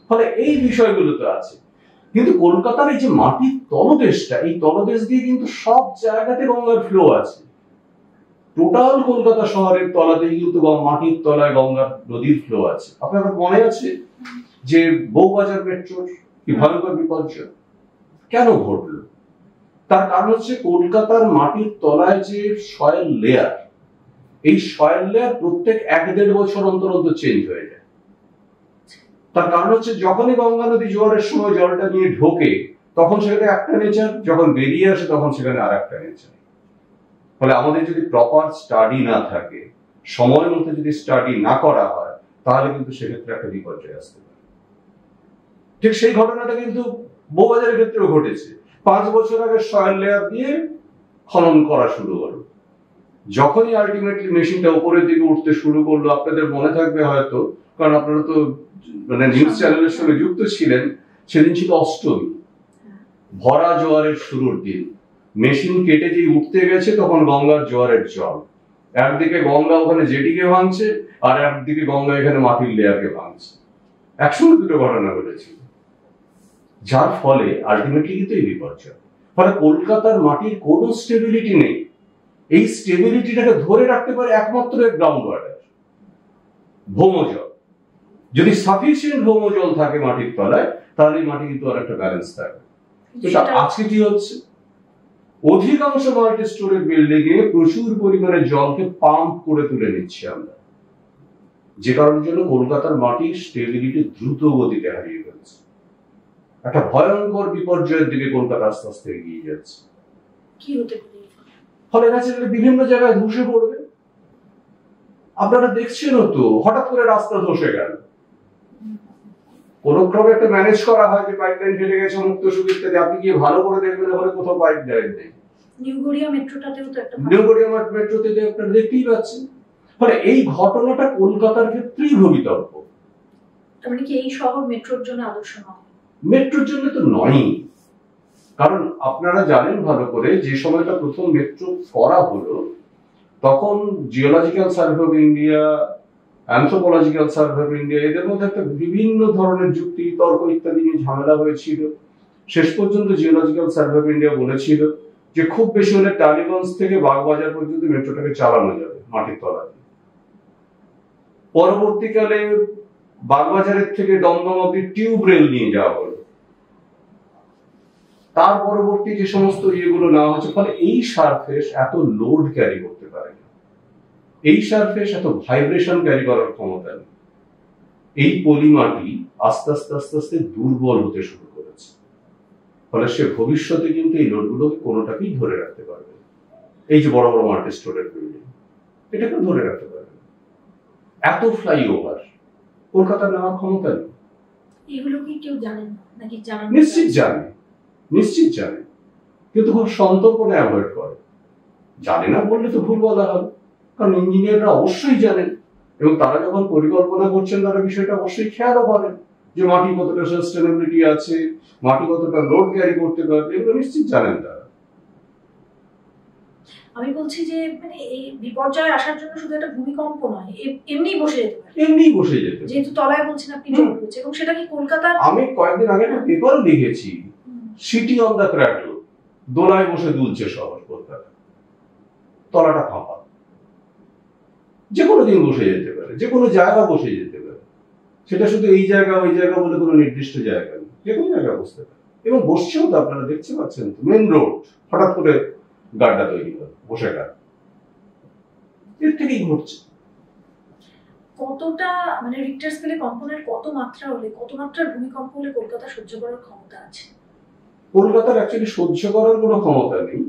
ফলে এই বিষয়গুলো তো আছে, কিন্তু কলকাতার এই যে মাটির তলদেশটা, এই তলদেশ দিয়ে কিন্তু সব জায়গাতে গঙ্গার ফ্লো আছে। টোটাল কলকাতা শহরের তলাতেই কিন্তু মাটির তলায় গঙ্গা নদীর ফ্লো আছে। আপনার মনে আছে যে বউবাজার মেট্রোর কি ভয়ঙ্কর বিপর্যয় কেন ঘটলো? তার কারণ হচ্ছে কলকাতার মাটির তলায় যে সয়েল লেয়ার, এই সয়েল লেয়ার প্রত্যেক 1-1.5 বছর অন্তর অন্তর চেঞ্জ হয়ে যায়। তার কারণ হচ্ছে যখনই গঙ্গা নদী জোয়ারের সময় জলটা নিয়ে ঢোকে তখন সেখানে একটা নেচার, যখন বেরিয়ে আসে তখন সেখানে আর একটা নেচার। ফলে আমাদের যদি প্রপার স্টাডি না থাকে, সময় মতো যদি স্টাডি না করা হয়, তাহলে কিন্তু সেক্ষেত্রে একটা বিপর্যয় আসতে পারে। ঠিক সেই ঘটনাটা কিন্তু বউবাজারের ক্ষেত্রেও ঘটেছে। 5 বছর আগে সয়েল লেয়ার দিয়ে খনন করা শুরু হলো। যখনই আলটিমেটলি মেশিনটা উপরের দিকে উঠতে শুরু করলো, আপনাদের মনে থাকবে হয়তো, কারণ আপনারা তো মানে নিউজ চ্যানেলের সঙ্গে যুক্ত ছিলেন, সেদিন ছিল অষ্টমী, ভরা জোয়ারের শুরুর দিন। মেশিন কেটে যে উঠতে গেছে তখন গঙ্গার জোয়ারের জল, একদিকে গঙ্গা ওখানে জেটিকে ভাঙছে, আর একদিকে গঙ্গা এখানে মাটির লেয়ারকে ভাঙছে। একসঙ্গে দুটো ঘটনা ঘটেছিল, যার ফলে আলটিমেটলি কিন্তু এই বিপর্যয়। ফলে কলকাতার মাটির কোনো স্টেবিলিটি নেই। এই স্টেবিলিটিটাকে ধরে রাখতে পারে একমাত্র গ্রাউন্ড ওয়াটার, ভৌমজল। যদি সাফিসিয়েন্ট ভৌমজল থাকে মাটির তলায়, তাহলে মাটি কিন্তু আর একটা ব্যালেন্স থাকে। আজকে কি হচ্ছে, অধিকাংশ মাল্টি স্টোরি বিল্ডিং এ প্রচুর পরিমাণে জলকে পাম্প করে তুলে নিচ্ছি আমরা, যে কারণের জন্য কলকাতার মাটির স্টেবিলিটি দ্রুত গতিতে হারিয়ে ফেলছে। একটা ভয়ঙ্কর বিপর্যয়ের দিকে কলকাতা আস্তে আস্তে এগিয়ে যাচ্ছে। কি হতে পারে? ফলে ন্যাচারালি বিভিন্ন জায়গায় ধসে পড়বে। আপনারা দেখছেনও তো, হঠাৎ করে রাস্তা ধসে গেল, কোন ক্রমে একটা ম্যানেজ করা হয় যে পাইপলাইন ফেটে গেছে, মুক্ত সুবিধাতে আপনি গিয়ে ভালো করে দেখবেন ওখানে কোথাও পাইপ লাইন নেই। নিউ গড়িয়া মেট্রোটাতেও তো একটা, নিউ গড়িয়া মেট্রোতে আপনারা দেখতেই পাচ্ছেন। ফলে এই ঘটনাটা কলকাতার ক্ষেত্রেই ভবিতব্য। তার মানে কি এই শহর মেট্রোর জন্য আদর্শ নয়? মেট্রোর জন্য তো নয়ই, কারণ আপনারা জানেন ভালো করে, যে সময়টা প্রথম মেট্রো করা হলো তখন geological survey of India, anthropological survey of India, এদের মধ্যে একটা বিভিন্ন ধরনের যুক্তি তর্ক ইত্যাদি নিয়ে ঝামেলা হয়েছিল। শেষ পর্যন্ত জিওলজিক্যাল সার্ভে অফ ইন্ডিয়া বলেছিল যে খুব বেশি হলে টালিগঞ্জ থেকে বাগবাজার পর্যন্ত মেট্রোটাকে চালানো যাবে মাটির তলাতে। পরবর্তীকালে বাগবাজারের থেকে দমদম অব্দি টিউব রেল নিয়ে যাওয়া হলো। তার পরবর্তী যে সমস্ত ইয়েগুলো নেওয়া হচ্ছে, ফলে এই সারফেস এত লোড ক্যারি করতে পারে না, এই সারফেস এত ভাইব্রেশন ক্যারি করার ক্ষমতা নেই। এই পলিমাটি আস্তে আস্তে আস্তে আস্তে দুর্বল হতে শুরু করেছে। ফলে সে ভবিষ্যতে কিন্তু এই লোডগুলোকে কোনোটাকেই ধরে রাখতে পারবে। এই যে বড় বড় মাল্টি স্টোরের বিল্ডিং, এটাকে ধরে রাখতে পারবে। এত ফ্লাইওভার কলকাতার নেওয়ার ক্ষমতা নেই। এগুলো কি কেউ জানে না নাকি? জানে, নিশ্চিত জানে, নিশ্চিত জানে, কিন্তু খুব সন্তর্পণে অ্যাভয়েড করে। জানে না বললে তো ভুল বলা হবে, কারণ ইঞ্জিনিয়াররা অবশ্যই জানেন, এবং তারা যখন পরিকল্পনা করছেন তারা বিষয়টা অবশ্যই খেয়ালও করেন যে মাটি কতটা সাস্টেনেবিলিটি আছে, মাটি কতটা লোড ক্যারি করতে পারবে, এগুলো নিশ্চিত জানেন তারা। আমি বলছি যে মানে এই বিপর্যয় আসার জন্য শুধু একটা ভূমিকম্প নয়, এমনি বসে যেতে পারে, এমনি বসে যেতে, যেহেতু তলায় বলছেন আপনি জল হচ্ছে। এবং সেটা কি কলকাতার, আমি কয়েকদিন আগে একটা পেপারও লিখেছি, সিটি অন দ্য ক্র্যাডল, দোলায় বসে দুলছে শহর কলকাতা, তলাটা ফাঁপা, যে কোনো দিন বসে যেতে পারে, যে কোনো জায়গা বসে যেতে পারে। সেটা শুধু এই জায়গা ওই জায়গা বলে কোনো নির্দিষ্ট জায়গা নেই, যে কোনো জায়গা বসতে পারে। এবং বসছেও তো, আপনারা দেখতে পাচ্ছেন তো, মেন রোড হঠাৎ করে গাড্ডা তৈরি করে বসে গেল। এর থেকেই ঘটছে। কতটা মানে রিক্টার স্কেলে কম্পনের কত মাত্রা হলে, কত মাত্রার ভূমিকম্প হলে কলকাতা সহ্য করার ক্ষমতা আছে? কলকাতার অ্যাকচুয়ালি সহ্য করার কোনো ক্ষমতা নেই।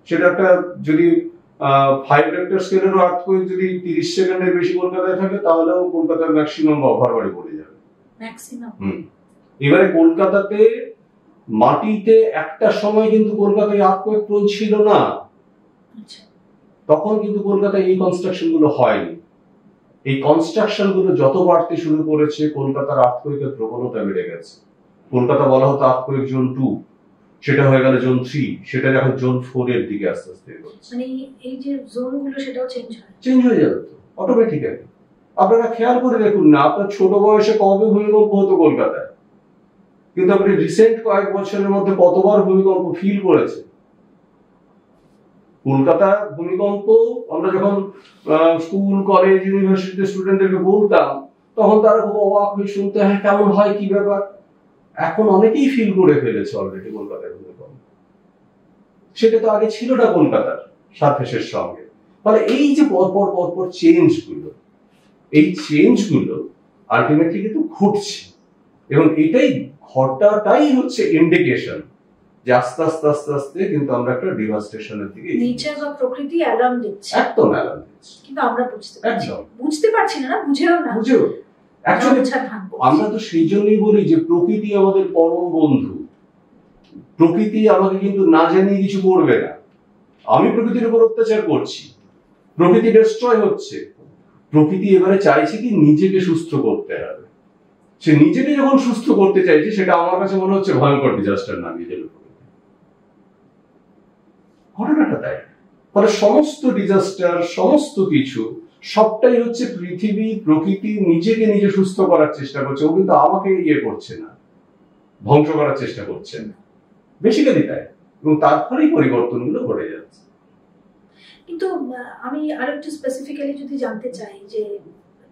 সেটা একটা যদি 5 রেক্টার স্কেলেরও আর্থকোয়েক যদি 30 সেকেন্ডের বেশি কলকাতায় থাকে তাহলেও কলকাতার ম্যাক্সিমাম ওভারবাড়ি পড়ে যাবে। ম্যাক্সিমাম। এবারে কলকাতাতে মাটিতে একটা সময় কিন্তু কলকাতায় আর্থকোয়েক প্রোন ছিল না। তখন কিন্তু কলকাতায় এই কনস্ট্রাকশন গুলো হয়নি। এই কনস্ট্রাকশন গুলো যত বাড়তে শুরু করেছে কলকাতার আর্থকোয়েকের প্রবণতা বেড়ে গেছে। কলকাতা বলা হতো আর্থকোয়েক জোন 2, সেটা হয়ে গেল জোন 3, সেটা এখন জোন 4 এর দিকে আস্তে আস্তে এগোচ্ছে। মানে এই যে জোনগুলো সেটাও চেঞ্জ হয়ে যাবে তো অটোমেটিক্যালি। আপনারা খেয়াল করে দেখুন না, আপনার ছোট বয়সে কবে ভূমিকম্প হতো কলকাতায়, কিন্তু আপনি রিসেন্ট কয়েক বছরের মধ্যে কতবার ভূমিকম্প ফিল করেছে? কলকাতা ভূমিকম্প আমরা যখন স্কুল কলেজ ইউনিভার্সিটিতে স্টুডেন্টদেরকে বলতাম তখন তারা খুব অবাক হয়ে শুনতে, হ্যাঁ কেমন হয় কি ব্যাপার। এখন অনেকেই ফিল করে ফেলেছে অলরেডি কলকাতার ভূমিকম্প। সেটা তো আগে ছিল না কলকাতার সারফেসের সঙ্গে। ফলে এই যে পরপর চেঞ্জগুলো, এই চেঞ্জগুলো আলটিমেটলি কিন্তু ঘটছে, এবং এটাই ঘটাটাই হচ্ছে ইন্ডিকেশন যে আস্তে আস্তে আস্তে আস্তে কিন্তু আমরা একটা ডিভাস্টেশনের দিকে, নেচার বা প্রকৃতি অ্যালার্ম দিচ্ছে, একদম অ্যালার্ম দিচ্ছে, কিন্তু আমরা বুঝতে পারছি না, বুঝেও না। অ্যাকচুয়ালি আমরা তো সেই জন্যই বলি যে প্রকৃতি আমাদের পরম বন্ধু। প্রকৃতি আমাকে কিন্তু না জানিয়ে কিছু করবে না। আমি প্রকৃতির উপর অত্যাচার করছি, প্রকৃতি ডিস্ট্রয় হচ্ছে, প্রকৃতি এবারে চাইছে কি নিজেকে সুস্থ করতে হবে। সে নিজেকে যখন সুস্থ করতে চাইছে সেটা আমার কাছে মনে হচ্ছে ভয়ঙ্কর ডিজাস্টার নামিয়ে দিল ঘটনাটা তাই। ফলে সমস্ত ডিজাস্টার, সমস্ত কিছু সবটাই হচ্ছে পৃথিবী, প্রকৃতি নিজেকে নিজে সুস্থ করার চেষ্টা করছে। ও কিন্তু আমাকে ইয়ে করছে না, ধ্বংস করার চেষ্টা করছে না, বেসিক্যালি তাই। এবং তার ফলেই পরিবর্তনগুলো ঘটে যাচ্ছে। কিন্তু আমি আরেকটু স্পেসিফিক্যালি যদি জানতে চাই যে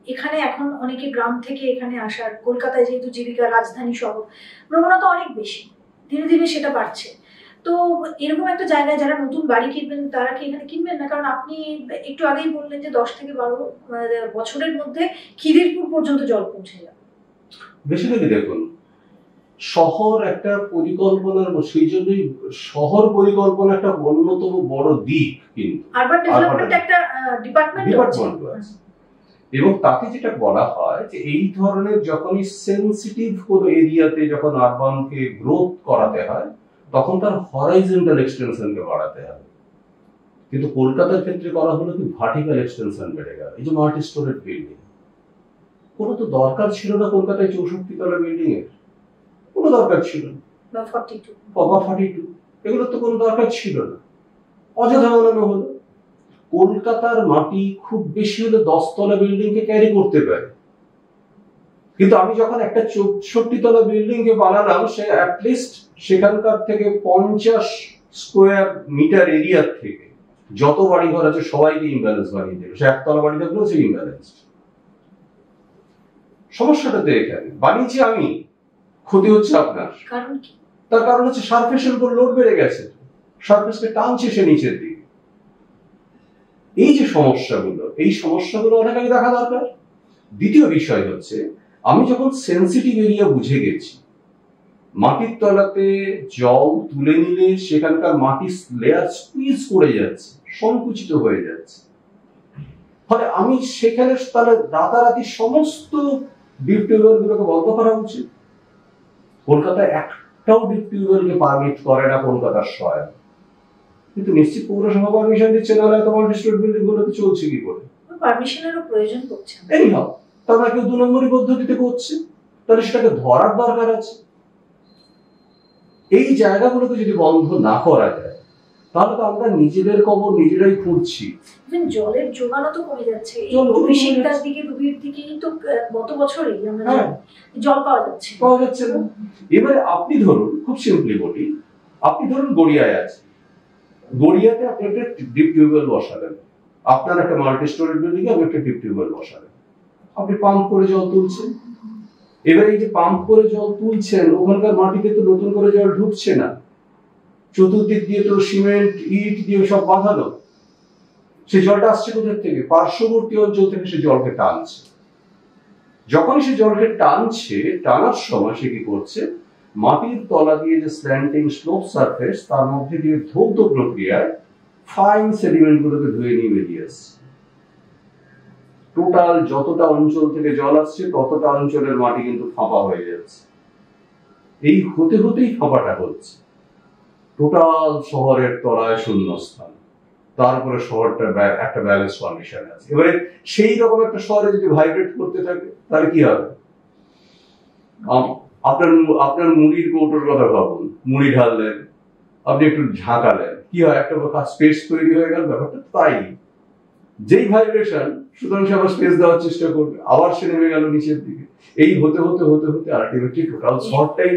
এখানে এখন অনেকে গ্রাম থেকে এখানে আসার, কলকাতায় যেহেতু জীবিকা রাজধানী শহর, প্রবণতা অনেক বেশি, ধীরে ধীরে সেটা বাড়ছে। তো এরকম একটা জায়গায় যারা নতুন বাড়ি কিনবেন তারা কি এখানে কিনবেন না? কারণ আপনি একটু আগেই বললেন যে 10 থেকে 12 বছরের মধ্যে খিদিরপুর পর্যন্ত জল পৌঁছে যাবে। বেসিক্যালি দেখুন, শহর একটা পরিকল্পনার, সেই জন্যই শহর পরিকল্পনা একটা অন্যতম বড় দিক, কিন্তু আরবান ডেভেলপমেন্ট একটা ডিপার্টমেন্ট আছে, এবং তাতে যেটা বলা হয় যে এই ধরনের যখনই সেনসিটিভ কোনো এরিয়াতে যখন আরবানকে গ্রোথ করাতে হয় তখন তার হরাইজন্টাল এক্সটেনশনকে বাড়াতে হবে। কিন্তু কলকাতার ক্ষেত্রে করা হলো কি ভার্টিক্যাল এক্সটেনশন বেড়ে গেল। এই যে মাল্টি স্টোরেড বিল্ডিং, কোনো তো দরকার ছিল না কলকাতায় 64 তলা বিল্ডিং এর, কোনো দরকার ছিল না, বা 42, এগুলো তো কোনো দরকার ছিল না, অযথা বানানো হলো। কলকাতার মাটি খুব বেশি হলে 10 তলা বিল্ডিং কে ক্যারি করতে পারে, কিন্তু আমি যখন একটা 64 তলা বিল্ডিং কে বানালাম, সে অ্যাটলিস্ট সেখানকার থেকে 50 স্কোয়ার মিটার এরিয়া থেকে যত বাড়ি ঘর আছে সবাইকে ইমব্যালেন্স বানিয়ে দিল। সে একতলা বাড়ি থাকলেও সে ইমব্যালেন্স। সমস্যাটা তো এখানে, বানিয়েছি আমি, ক্ষতি হচ্ছে আপনার। তার কারণ হচ্ছে সারফেসের উপর লোড বেড়ে গেছে, সারফেসকে টানছে সে নিচের দিকে। এই যে সমস্যাগুলো, এই সমস্যাগুলো অনেক আগে দেখা দরকার। দ্বিতীয় বিষয় হচ্ছে, আমি যখন সেনসিটিভ এরিয়া বুঝে গেছি, মাটির তলাতে জল তুলে নিলে সেখানকার মাটির লেয়ার স্কুইজ করে যাচ্ছে, সংকুচিত হয়ে যাচ্ছে। ফলে আমি সেখানে তাহলে রাতারাতি সমস্ত ডিপ টিউবওয়েল গুলোকে বন্ধ করা উচিত। কলকাতায় একটাও ডিপ টিউবওয়েলকে পারমিট করে না কলকাতার সহায়, কিন্তু নিশ্চিত পৌরসভা পারমিশন দিচ্ছে, নাহলে এত মাল্টি স্টোরেড বিল্ডিং গুলোতে চলছে কি করে? পারমিশনেরও প্রয়োজন পড়ছে না। এনিহাউ, তারা কেউ 2 নম্বরই পদ্ধতিতে করছে, তাহলে সেটাকে ধরার দরকার আছে। এই জায়গাগুলোকে যদি বন্ধ না করা যায় তাহলে তো আমরা নিজেদের কবর নিজেরাই খুঁড়ছি। জলের যোগানও তো কমে যাচ্ছে। এই অভিষেকটার দিকে, রবির দিকেই তো গত বছরই আমরা জল পাওয়া যাচ্ছে না। এবারে আপনি ধরুন, খুব সিম্পলি বলি, আপনি ধরুন গড়িয়ায় আছে, গড়িয়াতে আপনি একটা ডিপ টিউবওয়েল বসালেন, আপনার একটা মাল্টি স্টোরেজ বিল্ডিং এ আপনি একটা ডিপ টিউবওয়েল বসালেন, আপনি পাম্প করে জল তুলছেন। এবার এই যে পাম্প করে জল তুলছেন, ওখানকার মাটিতে তো নতুন করে জল ঢুকছে না, চতুর্দিক দিয়ে তো সিমেন্ট ইট দিয়ে সব বাঁধানো। সেই জলটা আসছে কোথা থেকে? পার্শ্ববর্তী অঞ্চল থেকে সে জলকে টানছে। যখন সে জলকে টানছে, টানার সময় সে কি করছে? মাটির তলা দিয়ে যে স্ল্যান্টিং স্লোপ সারফেস, তার মধ্যে দিয়ে ধৌত প্রক্রিয়ায় ফাইন সেডিমেন্ট গুলোকে ধুয়ে নিয়ে বেরিয়ে আসছে। টোটাল যতটা অঞ্চল থেকে জল আসছে ততটা অঞ্চলের মাটি কিন্তু ফাঁপা হয়ে যাচ্ছে। এই হতে হতেই ফাঁপাটা হচ্ছে। টোটাল শহরের তলায় শূন্যস্থান, তারপরে শহরটা একটা ব্যালেন্স কন্ডিশন আছে। এবারে সেই রকম একটা শহরে যদি ভাইব্রেট করতে থাকে তাহলে কি হবে? আপনার মুড়ির কৌটোর কথা ভাবুন, মুড়ি ঢাললেন, আপনি একটু ঝাঁকালেন, কি হয়? একটা স্পেস তৈরি হয়ে গেল। ব্যাপারটা তাই, যেই ভাইব্রেশন, সুতরাং সে আবার স্পেস দেওয়ার চেষ্টা করবে, আবার সে নেমে গেল নিচের দিকে। এই হতে হতে হতে হতে আলটিমেটলি টোটাল শহরটাই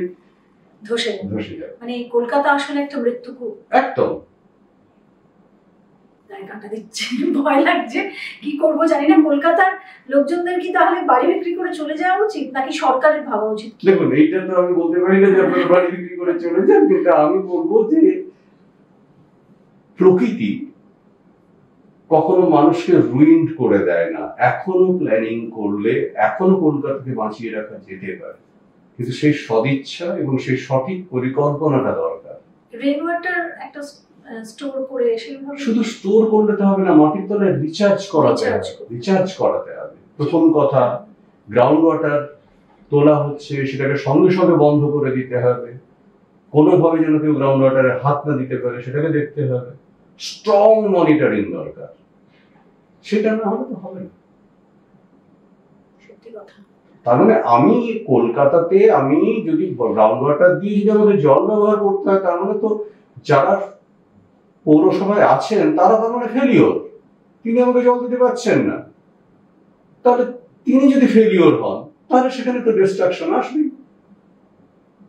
ধসে যায়। মানে কলকাতা আসলে একটা মৃত্যুকূপ। একদম। কাঁটা দিচ্ছে, ভয় লাগছে, কি করবো জানি না। কলকাতার লোকজনদের কি তাহলে বাড়ি বিক্রি করে চলে যাওয়া উচিত, নাকি সরকারের ভাবা উচিত? দেখুন, এইটা তো আমি বলতে পারি না যে আপনার বাড়ি বিক্রি করে চলে যান, কিন্তু আমি বলবো যে প্রকৃতি কখনো মানুষকে রুইন্ড করে দেয় না। এখনো প্ল্যানিং করলে এখনো কলকাতাকে বাঁচিয়ে রাখা যেতে পারে, কিন্তু সেই সদিচ্ছা এবং সেই সঠিক পরিকল্পনাটা দরকার। রেন ওয়াটার একটা স্টোর করে, শুধু স্টোর করলে তো হবে না, মাটির তলায় রিচার্জ করাতে হবে। প্রথম কথা, গ্রাউন্ড ওয়াটার তোলা হচ্ছে, সেটাকে সঙ্গে সঙ্গে বন্ধ করে দিতে হবে। কোনোভাবে যেন কেউ গ্রাউন্ড ওয়াটারে হাত না দিতে পারে সেটাকে দেখতে হবে। স্ট্রং মনিটরিং দরকার, সেটা না হলে তো হবে না। সত্যি কথা। তার মানে আমি কলকাতাতে আমি যদি গ্রাউন্ড ওয়াটার দিয়ে যদি আমাদের জল ব্যবহার করতে হয়, তার মানে তো যারা পৌরসভায় আছেন তারা তার মানে ফেলিওর, তিনি আমাকে জল দিতে পারছেন না। তাহলে তিনি যদি ফেলিওর হন, তাহলে সেখানে তো ডিস্ট্রাকশন আসবে।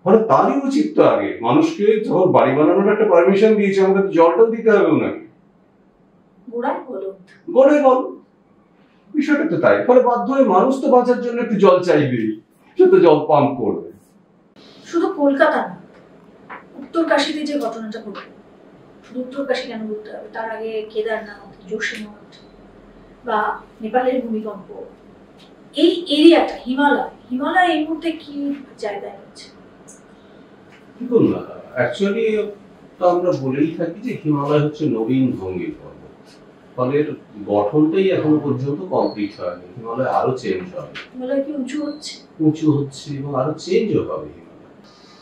ফলে তারই উচিত তো আগে মানুষকে, যখন বাড়ি বানানোর একটা পারমিশন দিয়েছে, আমাকে তো জলটাও দিতে হবে ওনাকে। গোড়ায় বল, বিষয়টা তো তাই। ফলে বাধ্য হয়ে মানুষ তো বাঁচার জন্য একটু জল চাইবেই, সে তো জল পাম্প করবে। শুধু কলকাতা না, উত্তরকাশীতে যে ঘটনাটা ঘটলো, শুধু উত্তরকাশী কেন বলতে হবে, তার আগে কেদারনাথ, যোশীমঠ বা নেপালের ভূমিকম্প, এই এরিয়াটা হিমালয় এই মুহূর্তে কি জায়গায় আছে? দেখুন না, অ্যাকচুয়ালি তো আমরা বলেই থাকি যে হিমালয় হচ্ছে নবীন ভঙ্গির পর্বত। ফলে গঠনটাই এখনো পর্যন্ত কমপ্লিট হয়নি। হিমালয় আরো চেঞ্জ হবে। হিমালয় কি উঁচু হচ্ছে এবং আরো চেঞ্জও হবে হিমালয়।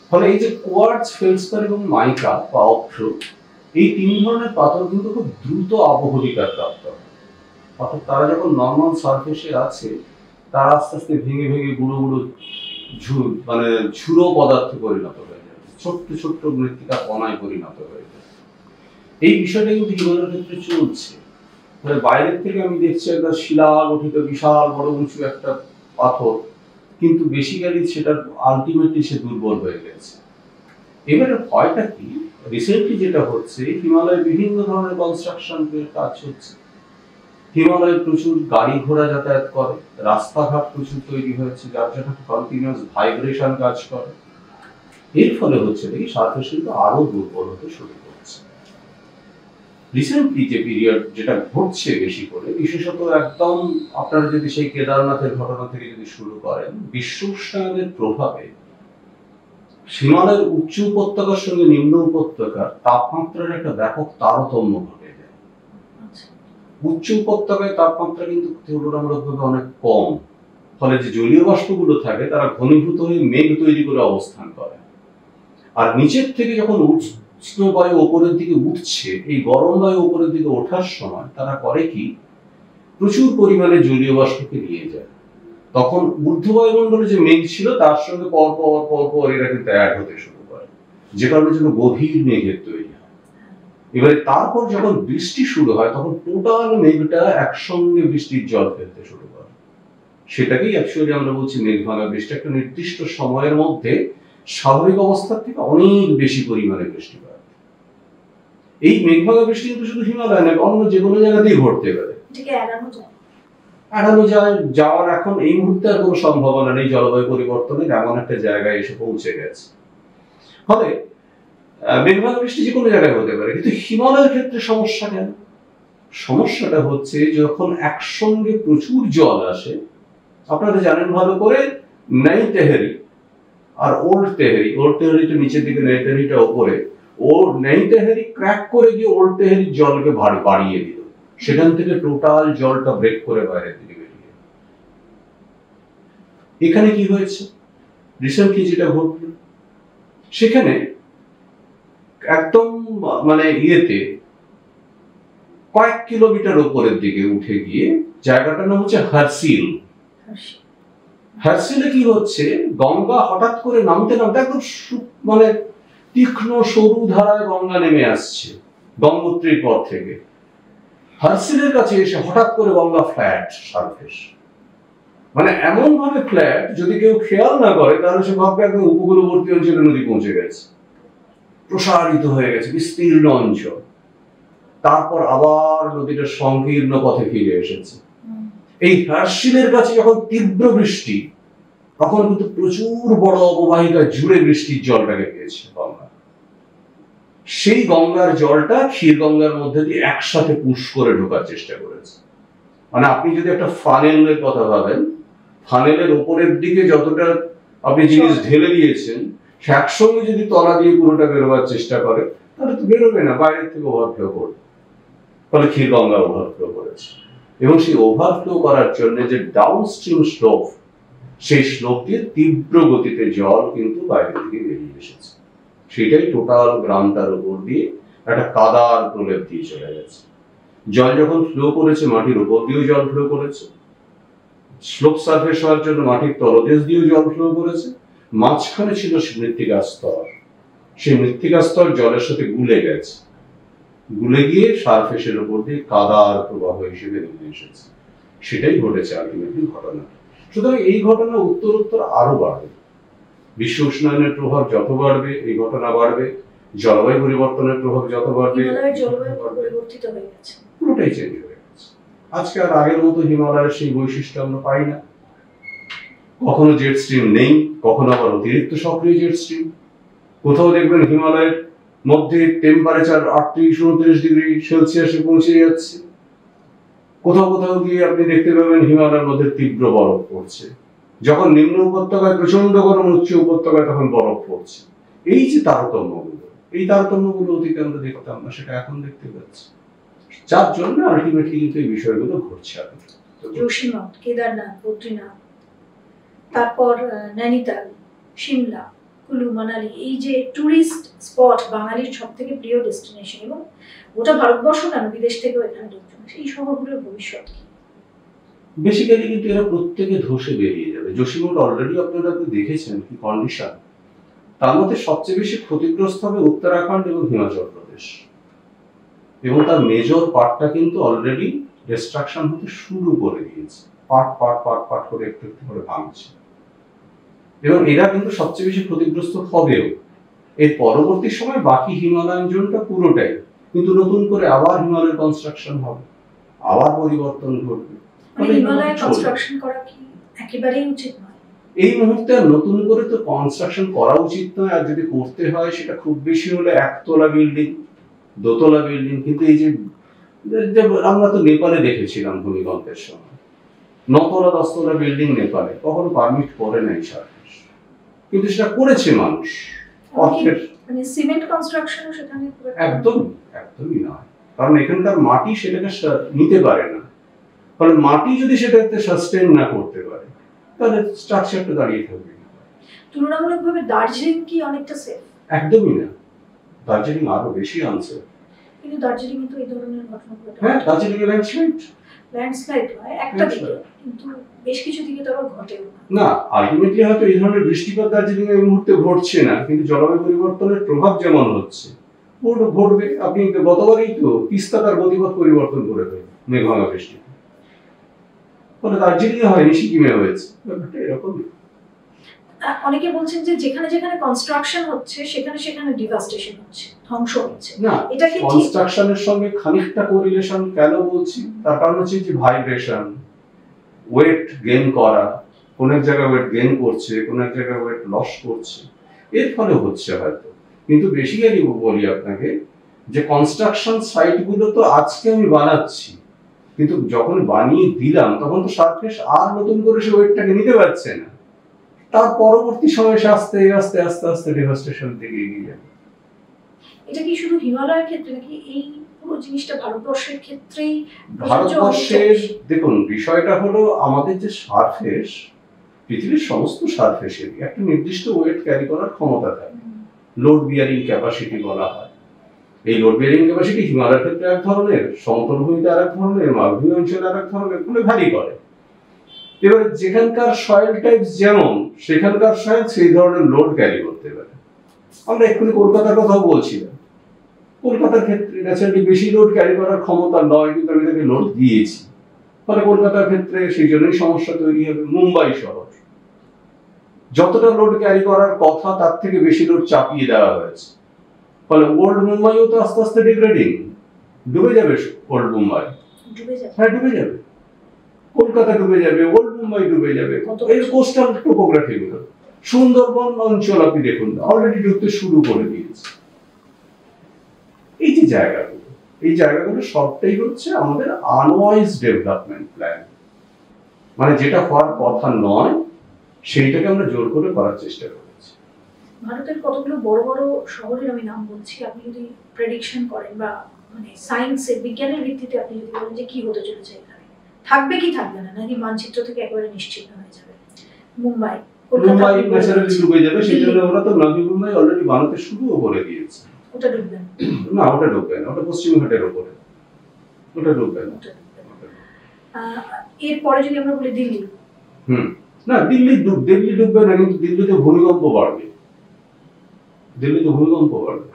ফলে এই যে কোয়ার্টজ, ফেলসপার এবং মাইকা বা অক্ষ, এই তিন ধরনের পাথর কিন্তু খুব দ্রুত আবহবিকার প্রাপ্ত হয়। অর্থাৎ তারা যখন নর্মাল সারফেসে আছে, তারা আস্তে আস্তে ভেঙে ভেঙে গুঁড়ো গুঁড়ো ঝুড়ো পদার্থে পরিণত হয়ে যায়, ছোট্ট ছোট্ট মৃত্তিকা কণায় পরিণত হয়ে যায়। এই বিষয়টা কিন্তু হিমালয়ের ক্ষেত্রে চলছে। বাইরের থেকে আমি দেখছি একটা শিলা গঠিত বিশাল বড় উঁচু একটা পাথর, কিন্তু বেসিক্যালি সেটা আলটিমেটলি সে দুর্বল হয়ে গেছে। এবারে হয়টা কি, রিসেন্টলি যেটা হচ্ছে, হিমালয়ে বিভিন্ন ধরনের কনস্ট্রাকশন কাজ হচ্ছে। হিমালয়ে প্রচুর গাড়ি ঘোড়া যাতায়াত করে, রাস্তাঘাট প্রচুর তৈরি হয়েছে, যার জন্য কন্টিনিউয়াস ভাইব্রেশন কাজ করে। এর ফলে হচ্ছে দেখি সারফেস কিন্তু আরো দুর্বল হতে শুরু করছে। রিসেন্টলি যে পিরিয়ড যেটা ঘটছে বেশি করে, বিশেষত একদম আপনারা যদি সেই কেদারনাথের ঘটনা থেকে যদি শুরু করেন, বিশ্ব উষ্ণায়নের প্রভাবে হিমালয়ের উচ্চ উপত্যকার সঙ্গে নিম্ন উপত্যকার তাপমাত্রার একটা ব্যাপক তারতম্য ঘটে যায়। উচ্চ উপত্যকায় তাপমাত্রা কিন্তু তুলনামূলকভাবে অনেক কম, ফলে যে জলীয় বাষ্পগুলো থাকে তারা ঘনীভূত হয়ে মেঘ তৈরি করে অবস্থান করে। আর নিচের থেকে যখন উষ্ণ বায়ু উপরের দিকে উঠছে, এই গরম বায়ু উপরের দিকে ওঠার সময় তারা করে কি, প্রচুর পরিমাণে জলীয় বাষ্পকে নিয়ে যায়। তখন ঊর্ধ্ব বায়ুমণ্ডলে যে মেঘ ছিল তার সঙ্গে পরপর এরা কিন্তু অ্যাড হতে শুরু করে, যে কারণে যেন গভীর মেঘের তৈরি হয়। এবারে তারপর যখন বৃষ্টি শুরু হয়, তখন টোটাল মেঘটা একসঙ্গে বৃষ্টির জল ফেলতে শুরু করে। সেটাকেই অ্যাকচুয়ালি আমরা বলছি মেঘ ভাঙা বৃষ্টি। একটা নির্দিষ্ট সময়ের মধ্যে স্বাভাবিক অবস্থার থেকে অনেক বেশি পরিমাণে বৃষ্টি হয়। এই মেঘ ভাঙা বৃষ্টি কিন্তু শুধু হিমালয় নয়, অন্য যে কোনো জায়গাতেই ঘটতে পারে। এড়ানো যায়, যাওয়ার এখন এই মুহূর্তে আর কোনো সম্ভাবনা নেই। জলবায়ু পরিবর্তনের এমন একটা জায়গায় এসে পৌঁছে গেছে। ফলে মেঘ ভাঙা বৃষ্টি যে কোনো জায়গায় হতে পারে, কিন্তু হিমালয়ের ক্ষেত্রে সমস্যা কেন? সমস্যাটা হচ্ছে যখন একসঙ্গে প্রচুর জল আসে, আপনারা জানেন ভালো করে, নই তেহরি আর ওল্ড তেহরি, ওল্ড তেহরিটা নিচের দিকে, নই তেহরিটা উপরে, ও নই তেহরি ক্র্যাক করে গিয়ে ওল্ড তেহরির জলকে বাড়িয়ে দিল, সেখান থেকে টোটাল জলটা ব্রেক করে বাইরের দিকে বেরিয়ে। এখানে কি হয়েছে রিসেন্টলি যেটা ঘটল, সেখানে একদম মানে ইয়েতে কয়েক কিলোমিটার উপরের দিকে উঠে গিয়ে জায়গাটার নাম হচ্ছে হারসিল। হারসিলে কি হচ্ছে, গঙ্গা হঠাৎ করে নামতে নামতে একদম মানে তীক্ষ্ণ সরু ধারায় গঙ্গা নেমে আসছে গঙ্গোত্রীর পর থেকে। হারসিলের কাছে এসে হঠাৎ করে গঙ্গা ফ্ল্যাট সারফেস, মানে এমন ভাবে ফ্ল্যাট যদি কেউ খেয়াল না করে তাহলে সে ভাববে একদম উপকূলবর্তী অঞ্চলে নদী পৌঁছে গেছে, প্রসারিত হয়ে গেছে বিস্তীর্ণ অঞ্চল। তারপর আবার নদীটা সংকীর্ণ পথে ফিরে এসেছে। এই হারসিলের কাছে যখন তীব্র বৃষ্টি, তখন কিন্তু প্রচুর বড় অববাহিকা জুড়ে বৃষ্টির জলটাকে পেয়েছে গঙ্গা। সেই গঙ্গার জলটা ক্ষীর গঙ্গার মধ্যে দিয়ে একসাথে পুশ করে ঢোকার চেষ্টা করেছে। মানে আপনি যদি একটা ফানেলের কথা ভাবেন, ফানেলের উপরের দিকে যতটা আপনি জিনিস ঢেলে দিয়েছেন, সে একসঙ্গে যদি তলা দিয়ে পুরোটা বেরোবার চেষ্টা করে তাহলে তো বেরোবে না, বাইরের থেকে ওভারফ্লো করবে। ফলে ক্ষীর গঙ্গা ওভারফ্লো করেছে, এবং সেই ওভারফ্লো করার জন্য যে ডাউনস্ট্রিম স্লোপ, সেই স্লোপ দিয়ে তীব্র গতিতে জল কিন্তু বাইরে থেকে বেরিয়ে এসেছে। সেটাই টোটাল গ্রামটার উপর দিয়ে একটা কাদার প্রলেপ দিয়ে চলে গেছে। জল যখন ফ্লো করেছে, মাটির উপর দিয়েও জল ফ্লো করেছে, স্লোপ সারফেস হওয়ার জন্য মাটির তলদেশ দিয়েও জল ফ্লো করেছে, মাঝখানে ছিল মৃত্তিকা স্তর, সেই মৃত্তিকা স্তর জলের সাথে গুলে গেছে, গুলে গিয়ে সারফেসের উপর দিয়ে কাদার প্রবাহ হিসেবে নেমে এসেছে। সেটাই ঘটেছে আলটিমেটলি ঘটনা। সুতরাং এই ঘটনা উত্তরোত্তর আরো বাড়বে, বিশ্ব উষ্ণায়নের প্রভাব যত বাড়বে এই ঘটনা বাড়বে, জলবায়ু পরিবর্তনের প্রভাব যত বাড়বে, পুরোটাই চেঞ্জ হয়ে গেছে। আজকে আর আগের মতো হিমালয়ের সেই বৈশিষ্ট্য আমরা পাই না। কখনো জেট স্ট্রিম নেই, কখনো আবার অতিরিক্ত সক্রিয় জেট স্ট্রিম। কোথাও দেখবেন হিমালয়ের মধ্যে টেম্পারেচার 38-39 ডিগ্রি সেলসিয়াসে পৌঁছে যাচ্ছে, কোথাও কোথাও গিয়ে আপনি দেখতে পাবেন হিমালয়ের মধ্যে তীব্র বরফ পড়ছে। যখন নিম্ন উপত্যকায় প্রচন্ড গরম, উচ্চ উপত্যকায় তখন বরফ পড়ছে। এই যে তারতম্যগুলো, এই তারতম্যগুলো অতীতে আমরা দেখতাম না, সেটা এখন দেখতে পাচ্ছি, যার জন্য আলটিমেটলি কিন্তু এই বিষয়গুলো ঘটছে। যোশীমঠ, কেদারনাথ, বদ্রীনাথ, তারপর নৈনিতাল, সিমলা, কুলু, মানালি, এই যে টুরিস্ট স্পট, বাঙালির সব থেকে প্রিয় ডেস্টিনেশন, এবং গোটা ভারতবর্ষ কেন বিদেশ থেকেও এখানে লোকজন আসে, এই শহরগুলোর ভবিষ্যৎ কি? বেসিক্যালি কিন্তু এরা প্রত্যেকে ধসে বেরিয়ে যাবে। যোশীমঠ অলরেডি আপনারা দেখেছেন কি কন্ডিশন। তার মধ্যে সবচেয়ে বেশি ক্ষতিগ্রস্ত হবে উত্তরাখণ্ড এবং হিমাচল প্রদেশ, এবং তার মেজর পার্টটা কিন্তু অলরেডি ডিস্ট্রাকশন হতে শুরু করে দিয়েছে, পার্ট পার্ট পার্ট পার্ট করে একটু একটু করে ভাঙছে, এবং এরা কিন্তু সবচেয়ে বেশি ক্ষতিগ্রস্ত হবেও। এর পরবর্তী সময় বাকি হিমালয়ান জোনটা পুরোটাই কিন্তু নতুন করে আবার হিমালয়ের কনস্ট্রাকশন হবে, আবার পরিবর্তন ঘটবে। হিমালয় কনস্ট্রাকশন করা কি একেবারেই উচিত নয়? এই মুহূর্তে নতুন করে তো কনস্ট্রাকশন করা উচিত নয়, আর যদি করতে হয় সেটা খুব বেশি হলে একতলা বিল্ডিং, দোতলা বিল্ডিং। কিন্তু এই যে আমরা তো নেপালে দেখেছিলাম ভূমিকম্পের সময় 9তলা 10তলা বিল্ডিং নেপালে কখনো পারমিট করে নাই সার্ভিস, কিন্তু সেটা করেছে মানুষ। মানে সিমেন্ট কনস্ট্রাকশনও সেখানে একদমই নয়, কারণ এখানকার মাটি সেটাকে নিতে পারে না। কারণ মাটি যদি সেটাতে সাস্টেইন না করতে পারে তাহলে স্ট্রাকচারটা দাঁড়িয়ে থাকবে। তুলনামূলকভাবে দার্জিলিং কি অনেকটা সেফ? একদমই না, দার্জিলিং আরো বেশি আনসেফ। কিন্তু দার্জিলিং তো এই ধরনের ঘটনা ঘটে। হ্যাঁ, দার্জিলিং এ ল্যান্ডস্লাইড হয় একটা দিকে, কিন্তু বেশ কিছু দিকে তো আবার ঘটেও না। আলটিমেটলি হয়তো এই ধরনের বৃষ্টিপাত দার্জিলিং এর মুহূর্তে ঘটছে না, কিন্তু জলবায়ু পরিবর্তনের প্রভাব যেমন হচ্ছে ঘটবে। আপনি গতবারই তো তিস্তা তার গতিপথ পরিবর্তন করে দেয় মেঘভাঙা বৃষ্টি, ফলে দার্জিলিং এ হয়নি, সিকিমে হয়েছে। এরকমই অনেকে বলছেন যে যেখানে যেখানে কনস্ট্রাকশন হচ্ছে সেখানে সেখানে ডিভাস্টেশন হচ্ছে, ধ্বংস হচ্ছে। না, এটা কি কনস্ট্রাকশনের সঙ্গে খানিকটা কোরিলেশন কেন বলছি, তার কারণ হচ্ছে যে ভাইব্রেশন, ওয়েট গেইন করা, কোন এক জায়গায় ওয়েট গেইন করছে, কোন এক জায়গায় ওয়েট লস করছে, এর ফলে হচ্ছে হয়তো। কিন্তু বেসিক্যালি বলি আপনাকে যে কনস্ট্রাকশন সাইটগুলো তো আজকে আমি বানাচ্ছি, কিন্তু যখন বানিয়ে দিলাম তখন তো সারফেস আর নতুন করে সে ওয়েটটাকে নিতে পারছে না। তার পরবর্তী সময়ে সে আস্তে আস্তে আস্তে আস্তে ডেভাস্টেশন থেকে এগিয়ে যাবে। এটা কি শুধু হিমালয়ের ক্ষেত্রে নাকি এই পুরো জিনিসটা ভারতবর্ষের ক্ষেত্রেই? ভারতবর্ষের দেখুন, বিষয়টা হলো আমাদের যে সারফেস, পৃথিবীর সমস্ত সারফেসের একটা নির্দিষ্ট ওয়েট ক্যারি করার ক্ষমতা থাকে, লোড বিয়ারিং ক্যাপাসিটি বলা হয়। এই লোড বিয়ারিং ক্যাপাসিটি হিমালয়ের ক্ষেত্রে এক ধরনের, সমতল ভূমিতে আর এক ধরনের, মালভূমি অঞ্চলে আর এক ধরনের, কোনো ভ্যারি করে। এবার যেখানকার সয়েল টাইপস যেমন, সেখানকার সয়েল সেই ধরনের লোড ক্যারি করতে পারে। আমরা এক্ষুনি কলকাতার কথাও বলছিলাম, কলকাতার ক্ষেত্রে ন্যাচারালি বেশি লোড ক্যারি করার ক্ষমতা নয়, কিন্তু আমি তাকে লোড দিয়েছি, ফলে কলকাতার ক্ষেত্রে সেই জন্যই সমস্যা তৈরি হবে। মুম্বাই শহর যতটা লোড ক্যারি করার কথা তার থেকে বেশি লোড চাপিয়ে দেওয়া হয়েছে, ফলে ওল্ড মুম্বাইও তো আস্তে আস্তে ডিগ্রেডিং, ডুবে যাবে ওল্ড মুম্বাই। হ্যাঁ, ডুবে যাবে, কলকাতা ডুবে যাবে, ওল্ড মুম্বাই ডুবে যাবে। এই কোস্টাল টোপোগ্রাফি গুলো, সুন্দরবন অঞ্চল আপনি দেখুন অলরেডি ডুবতে শুরু করে দিয়েছে। এই যে জায়গাগুলো, এই জায়গাগুলো সবটাই হচ্ছে আমাদের আনওয়াইজ ডেভেলপমেন্ট প্ল্যান, মানে যেটা হওয়ার কথা নয় সেইটাকে আমরা জোর করে করার চেষ্টা করেছি। ভারতের কতগুলো বড় বড় শহরের আমি নাম বলছি, আপনি যদি প্রেডিকশন করেন বা মানে সায়েন্সের বিজ্ঞানের ভিত্তিতে আপনি যদি বলেন যে কি হতে চলেছে এখানে, থাকবে কি থাকবে না, নাকি মানচিত্র থেকে একেবারে নিশ্চিন্ন হয়ে যাবে? মুম্বাই, মুম্বাই ন্যাচারালি ডুবে যাবে, সেই জন্য ওরা তো নবী মুম্বাই অলরেডি বানাতে শুরুও করে দিয়েছে। ওটা ডুববে না, ওটা ডুববে না, ওটা পশ্চিমঘাটের উপরে, ওটা ডুববে না। এরপরে যদি আমরা বলি দিল্লি, না দিল্লি ডুববে না, কিন্তু দিল্লিতে ভূমিকম্প বাড়বে, দিল্লিতে ভূমিকম্প বাড়বে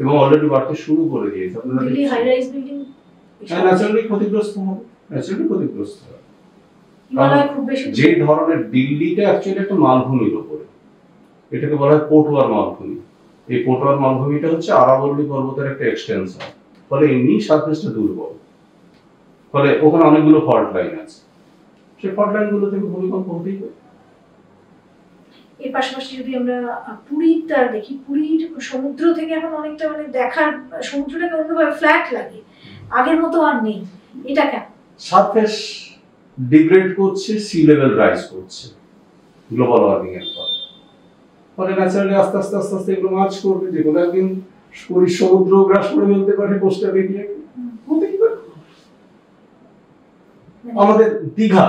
এবং অলরেডি বাড়তে শুরু করে দিয়েছে। আপনারা Delhi high rise building naturally ক্ষতিগ্রস্ত হবে, ন্যাচারালি ক্ষতিগ্রস্ত হবে। হিমালয় খুব বেশি যে ধরনের, দিল্লিটা অ্যাকচুয়ালি একটা মালভূমির উপরে, এটাকে বলা হয় পোটওয়ার মালভূমি। এই পোটওয়ার মালভূমিটা হচ্ছে আরাবল্লী পর্বতের একটা এক্সটেনশন, ফলে এমনি সারফেসটা দুর্বল, ফলে ওখানে অনেকগুলো ফল্ট লাইন আছে, সেই ফল্ট লাইন গুলো থেকে ভূমিকম্প হতেই পারে। এর পাশাপাশি যদি আমরা পুরীটা দেখি, পুরীর সমুদ্র থেকে এখন অনেকটা মানে দেখার, সমুদ্রটাকে অন্যভাবে ফ্ল্যাট লাগে, আগের মতো আর নেই। এটা কেন? সারফেস ডিগ্রেড করছে, সি লেভেল রাইজ করছে গ্লোবাল ওয়ার্মিং এর ফলে ন্যাচারালি আস্তে আস্তে আস্তে আস্তে এগুলো মার্চ করবে, যে কোনো একদিন পুরীর সমুদ্র গ্রাস করে ফেলতে পারে কোস্টাল এরিয়া। আমাদের দীঘা,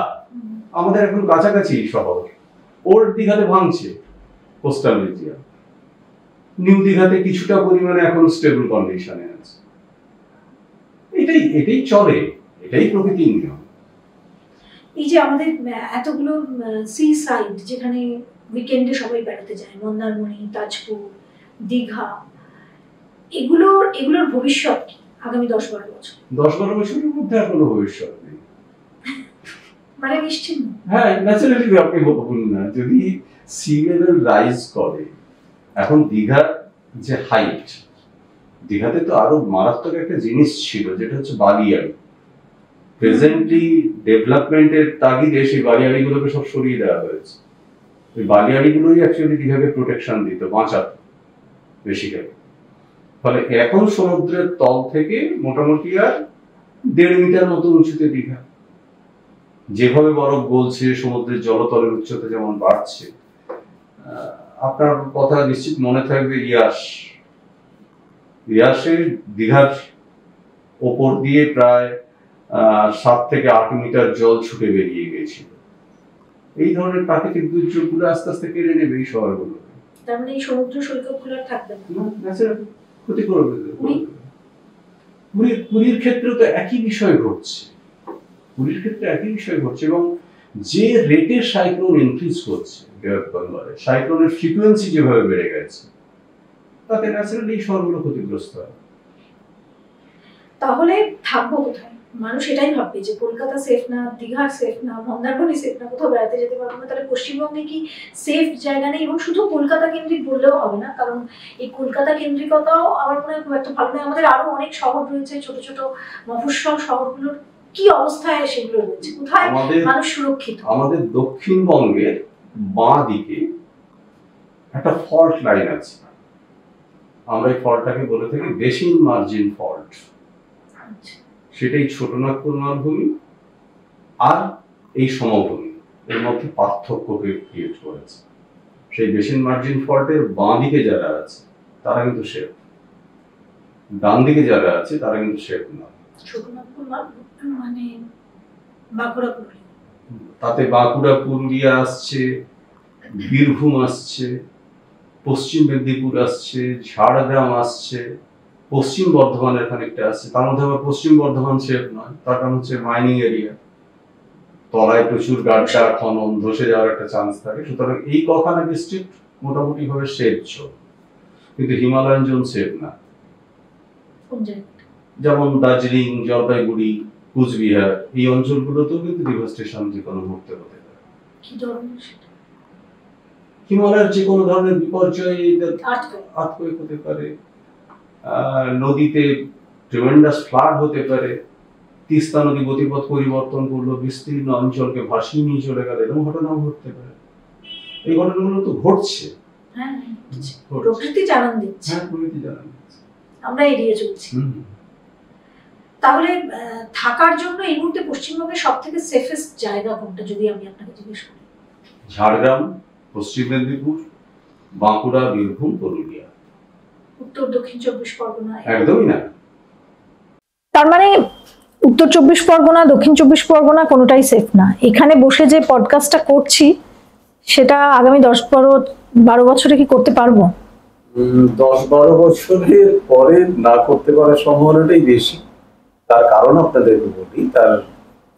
আমাদের এখন কাছাকাছি শহর, ওল্ড দীঘাতে ভাঙছে কোস্টাল এরিয়া, নিউ দীঘাতে কিছুটা পরিমাণে এখন স্টেবল কন্ডিশনে আছে। এটাই চলে, এটাই প্রকৃতির নিয়ম। এই যে আমাদের এতগুলো সি সাইড যেখানে উইকেন্ডে সবাই বেড়াতে যায়, মন্দারমণি, তাজপুর, দীঘা, এগুলোর ভবিষ্যৎ কি আগামী 10-12 বছর? 10-12 বছরের মধ্যে আর কোনো ভবিষ্যৎ নেই, মানে নিশ্চিন্ত। হ্যাঁ, ন্যাচারালি আপনি বলুন না, যদি সি লেভেল রাইজ করে, এখন দীঘার যে হাইট, দীঘাতে তো আরো মারাত্মক একটা জিনিস ছিল যেটা হচ্ছে বালিয়াড়ি। প্রেজেন্টলি ডেভেলপমেন্টের তাগিদে সেই বালিয়াড়িগুলোকে সব সরিয়ে দেওয়া হয়েছে। ওই বালিয়াড়িগুলোই অ্যাকচুয়ালি দীঘাকে প্রোটেকশন দিত, বাঁচাত বেসিক্যালি। ফলে এখন সমুদ্রের তল থেকে মোটামুটি আর 1.5 মিটার মতো উঁচুতে দীঘা। যেভাবে বরফ গলছে, সমুদ্রের জলতলের উচ্চতা যেমন বাড়ছে, আপনার কথা নিশ্চিত মনে থাকবে ইয়াসের দীঘার ওপর দিয়ে প্রায় 7 থেকে 8 মিটার জল ছুটে বেরিয়ে গিয়েছিল। এই ধরনের প্রাকৃতিক দুর্যোগগুলো আস্তে আস্তে কেড়ে নেবে এই শহরগুলো। তার মানে এই সমুদ্র সৈকতগুলো থাকবে না, ক্ষতি করবে। পুরীর ক্ষেত্রেও তো একই বিষয় ঘটছে, পুরীর ক্ষেত্রে একই বিষয় ঘটছে, এবং যে রেটে সাইক্লোন ইনক্রিজ করছে, সাইক্লোনের ফ্রিকোয়েন্সি যেভাবে বেড়ে গেছে, তাতে ন্যাচারালি এই শহরগুলো ক্ষতিগ্রস্ত হয়। তাহলে থাকবো কোথায়? মানুষ এটাই ভাববে যে কলকাতা সেফ না, দীঘা সেফ না, মন্দারমণি সেফ না, কোথাও বেড়াতে যেতে পারবো না। তাহলে পশ্চিমবঙ্গে কি সেফ জায়গা নেই? এবং শুধু কলকাতা কেন্দ্রিক বললেও হবে না, কারণ এই কলকাতা কেন্দ্রিকতাও আমার মনে হয় খুব একটা ভালো নয়। আমাদের আরো অনেক শহর রয়েছে, ছোট ছোট মফস্বল শহরগুলোর কি অবস্থায় সেগুলো রয়েছে, কোথায় মানুষ সুরক্ষিত? আমাদের দক্ষিণবঙ্গের বাঁ দিকে একটা ফল্ট লাইন আছে, আমরা এই ফল্টটাকে বলে থাকি বেসিন মার্জিন ফল্ট। সেটাই ছোটনাগপুর মালভূমি আর এই সমভূমি এর মধ্যে পার্থক্যকে ক্রিয়েট করেছে। সেই বেসিন মার্জিন ফল্টের বাঁ দিকে যারা আছে তারা কিন্তু শেপ, ডান দিকে যারা আছে তারা কিন্তু শেপ না। মানে বাঁকুড়া পুরুলিয়া, তাতে বাঁকুড়া পুরুলিয়া আসছে, বীরভূম আসছে, পশ্চিম মেদিনীপুর আসছে, ঝাড়গ্রাম আসছে, পশ্চিম বর্ধমানের খানিকটা আসছে। তার মধ্যে আবার পশ্চিম বর্ধমান শেপ নয়, তার কারণ হচ্ছে মাইনিং এরিয়া, তলায় প্রচুর গাড্ডা খনন, ধসে যাওয়ার একটা চান্স থাকে। সুতরাং এই কখানা ডিস্ট্রিক্ট মোটামুটি ভাবে শেপ জোন, কিন্তু হিমালয়ান জোন শেপ না। যেমন দার্জিলিং, জলপাইগুড়ি, কুচবিহার এই অঞ্চলগুলোতেও কিন্তু ডিভাস্টেশন যে কোনো মুহূর্তে হতে পারে। হিমালয়ের যে কোনো ধরনের বিপর্যয়, আর্থকোয়েক হতে পারে, নদীতে ট্রিমেন্ডাস ফ্লাড হতে পারে, তিস্তা নদী গতিপথ পরিবর্তন করলো, বিস্তীর্ণ অঞ্চলকে ভাসিয়ে নিয়ে চলে গেল, এরকম ঘটনাও ঘটতে পারে। এই ঘটনাগুলো তো ঘটছে। প্রকৃতি জানান দিচ্ছে, আমরা এড়িয়ে চলছি। তাহলে থাকার জন্য এই মুহূর্তে পশ্চিমবঙ্গের সব থেকে সেফেস্ট জায়গা কোনটা, যদি আমি আপনাকে জিজ্ঞেস করি? ঝাড়গ্রাম, পশ্চিম মেদিনীপুর, বাঁকুড়া, বীরভূম, পুরুলিয়া। উত্তর দক্ষিণ 24 পরগনা একদমই না। তার মানে উত্তর 24 পরগনা, দক্ষিণ 24 পরগনা কোনোটাই সেফ না। এখানে বসে যে পডকাস্টটা করছি সেটা আগামী 10-12 বছরে কি করতে পারবো? 10-12 বছরের পরে না করতে পারার সম্ভাবনাটাই বেশি। তার কারণ আপনাদেরকে বলি, তার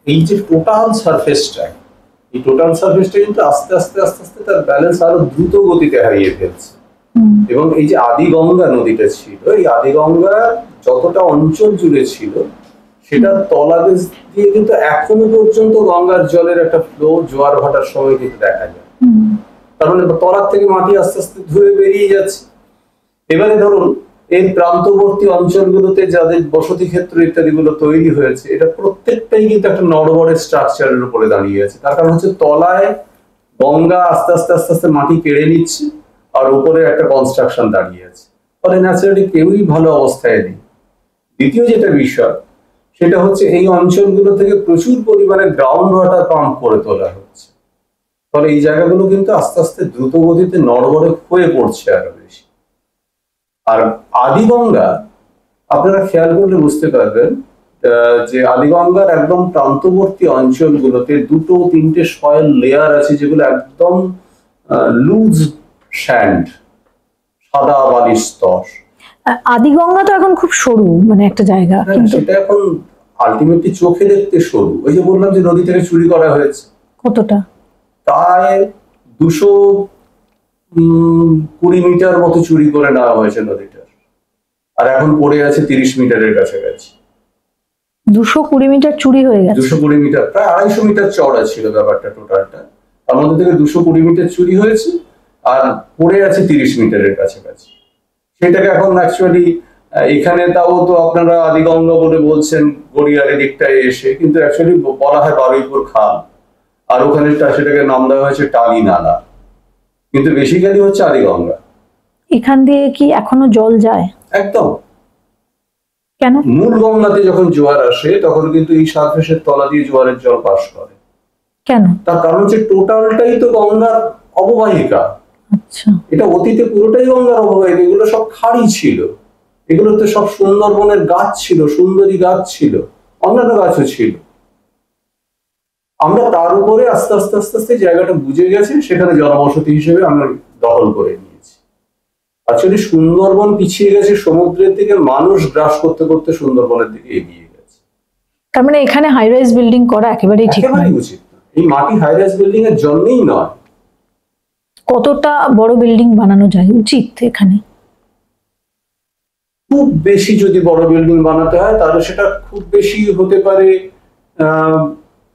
এই যে টোটাল সারফেসটা, এই টোটাল সারফেসটা কিন্তু আস্তে আস্তে আস্তে আস্তে তার ব্যালেন্স আরো দ্রুত গতিতে হারিয়ে ফেলছে। এবং এই যে আদিগঙ্গা নদীটা ছিল, এই আদিগঙ্গা যতটা অঞ্চল জুড়ে ছিল সেটা তলাদেশ দিয়ে কিন্তু এখনো পর্যন্ত গঙ্গার জলের একটা ফ্লো জোয়ার ভাটার সময় কিন্তু দেখা যায়। তার মানে তলার থেকে মাটি আস্তে আস্তে ধুয়ে বেরিয়ে যাচ্ছে। এবারে ধরুন এই প্রান্তবর্তী অঞ্চলগুলোতে যাদের বসতি ক্ষেত্র ইত্যাদি গুলো তৈরি হয়েছে, এটা প্রত্যেকটাই কিন্তু একটা নড়বড়ের স্ট্রাকচারের উপরে দাঁড়িয়ে আছে। তার কারণ হচ্ছে তলায় গঙ্গা আস্তে আস্তে আস্তে আস্তে মাটি কেড়ে নিচ্ছে, আর উপরে একটা কনস্ট্রাকশন দাঁড়িয়ে আছে, ফলে ন্যাচারালি কেউই ভালো অবস্থায় নেই। দ্বিতীয় যেটা বিষয় সেটা হচ্ছে এই অঞ্চলগুলো থেকে প্রচুর পরিমাণে গ্রাউন্ড ওয়াটার পাম্প করে তোলা হচ্ছে, ফলে এই জায়গাগুলো কিন্তু আস্তে আস্তে দ্রুত গতিতে নড়বড়ে হয়ে পড়ছে আরো বেশি। আর আদিগঙ্গা আপনারা খেয়াল করলে বুঝতে পারবেন যে আদিগঙ্গার একদম প্রান্তবর্তী অঞ্চলগুলোতে 2-3টে সয়েল লেয়ার আছে যেগুলো একদম লুজ স্যান্ড, সাদা বালির স্তর। আদিগঙ্গা তো এখন খুব সরু, মানে একটা জায়গা, সেটা এখন আলটিমেটলি চোখে দেখতে সরু। ওই যে বললাম যে নদী থেকে চুরি করা হয়েছে, কতটা? প্রায় 220 মিটার মতো চুরি করে নেওয়া হয়েছে নদীটার, আর এখন পড়ে আছে 30 মিটারের কাছাকাছি। 220 মিটার চুরি হয়ে গেছে। 220 মিটার, প্রায় 250 মিটার চওড়া ছিল ব্যাপারটা টোটালটা। তার মধ্যে থেকে 220 মিটার চুরি হয়েছে আর পড়ে আছে 30 মিটারের কাছাকাছি। সেটাকে এখন অ্যাকচুয়ালি এখানে তাও তো আপনারা আদিগঙ্গা বলে বলছেন গড়িয়ারের দিকটায় এসে, কিন্তু অ্যাকচুয়ালি বলা হয় বারুইপুর খাল, আর ওখানে সেটাকে নাম দেওয়া হয়েছে টালি নালা, কিন্তু বেসিক্যালি হচ্ছে আদিগঙ্গা। এখান দিয়ে কি এখনো জল যায়? একদম। কেন? মূল গঙ্গাতে যখন জোয়ার আসে তখন কিন্তু এই সারফেসের তলা দিয়ে জোয়ারের জল পাস করে। কেন? তার কারণ হচ্ছে টোটালটাই তো গঙ্গার অববাহিকা। আচ্ছা, এটা অতীতে পুরোটাই গঙ্গার অববাহিকা। এগুলো সব খাড়ি ছিল, এগুলোতে সব সুন্দরবনের গাছ ছিল, সুন্দরী গাছ ছিল, অন্যান্য গাছও ছিল। আমরা তার উপরে আস্তে আস্তে আস্তে আস্তে জায়গাটা বুঝে গেছে, সেখানে জনবসতি হিসেবে আমরা দখল করে নিয়েছি। অ্যাকচুয়ালি সুন্দরবন পিছিয়ে গেছে সমুদ্রের দিকে, মানুষ গ্রাস করতে করতে সুন্দরবনের দিকে এগিয়ে গেছে। তার মানে এখানে হাই রাইজ বিল্ডিং করা একেবারেই ঠিক নয়। একেবারেই উচিত না। এই মাটি হাই রাইজ বিল্ডিং এর জন্যই নয়। কতটা বড় বিল্ডিং বানানো যায় উচিত এখানে? খুব বেশি যদি বড় বিল্ডিং বানাতে হয় তাহলে সেটা খুব বেশি হতে পারে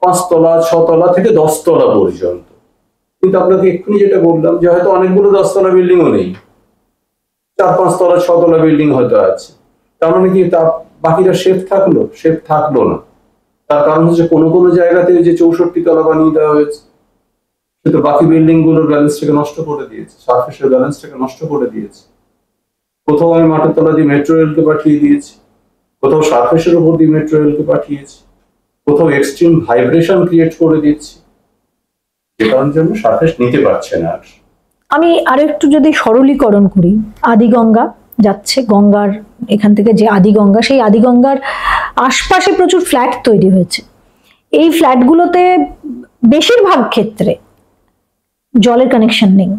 5 তলা, 6 তলা থেকে 10 তলা পর্যন্ত। কিন্তু আপনাকে এক্ষুনি যেটা বললাম যে হয়তো অনেকগুলো 10 তলা বিল্ডিংও নেই, 4-5 তলা 6 তলা বিল্ডিং হয়তো আছে। তার মানে কি তা বাকিটা সেফ থাকলো? সেফ থাকলো না। তার কারণ হচ্ছে কোনো কোনো জায়গাতে যে 64 তলা বানিয়ে দেওয়া হয়েছে, সেটা বাকি বিল্ডিং গুলোর ব্যালেন্সটাকে নষ্ট করে দিয়েছে, সারফেসের ব্যালেন্সটাকে নষ্ট করে দিয়েছে। কোথাও আমি মাটির তলা দিয়ে মেট্রো রেলকে পাঠিয়ে দিয়েছি, কোথাও সারফেসের উপর দিয়ে মেট্রো রেলকে পাঠিয়েছি, কোথাও এক্সট্রিম ভাইব্রেশন ক্রিয়েট করে দিচ্ছি, যে কারণের জন্য সারফেস নিতে পারছে না। আর আমি আরেকটু যদি সরলীকরণ করি, আদিগঙ্গা যাচ্ছে, গঙ্গার এখান থেকে যে আদিগঙ্গা, সেই আদিগঙ্গার আশপাশে প্রচুর ফ্ল্যাট তৈরি হয়েছে। এই ফ্ল্যাটগুলোতে বেশিরভাগ ক্ষেত্রে জলের কানেকশন নেই।